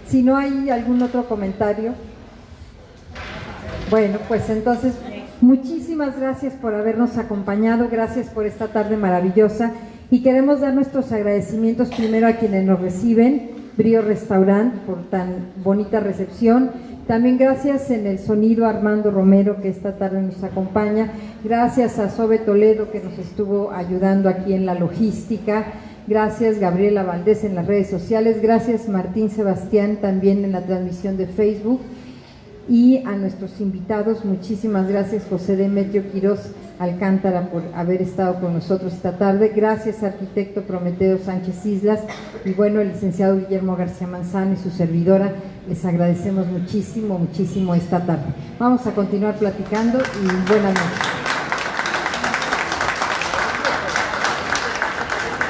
Si no hay algún otro comentario, bueno, pues entonces muchísimas gracias por habernos acompañado, gracias por esta tarde maravillosa Y queremos dar nuestros agradecimientos primero a quienes nos reciben, Brío Restaurant, por tan bonita recepción. También gracias en el sonido a Armando Romero, que esta tarde nos acompaña. Gracias a Sobe Toledo, que nos estuvo ayudando aquí en la logística. Gracias Gabriela Valdés en las redes sociales. Gracias Martín Sebastián también en la transmisión de Facebook. Y a nuestros invitados, muchísimas gracias José Demetrio Quirós Alcántara por haber estado con nosotros esta tarde. Gracias arquitecto Prometeo Sánchez Islas y bueno, el licenciado Guillermo García Manzano y su servidora, les agradecemos muchísimo esta tarde. Vamos a continuar platicando y buenas noches.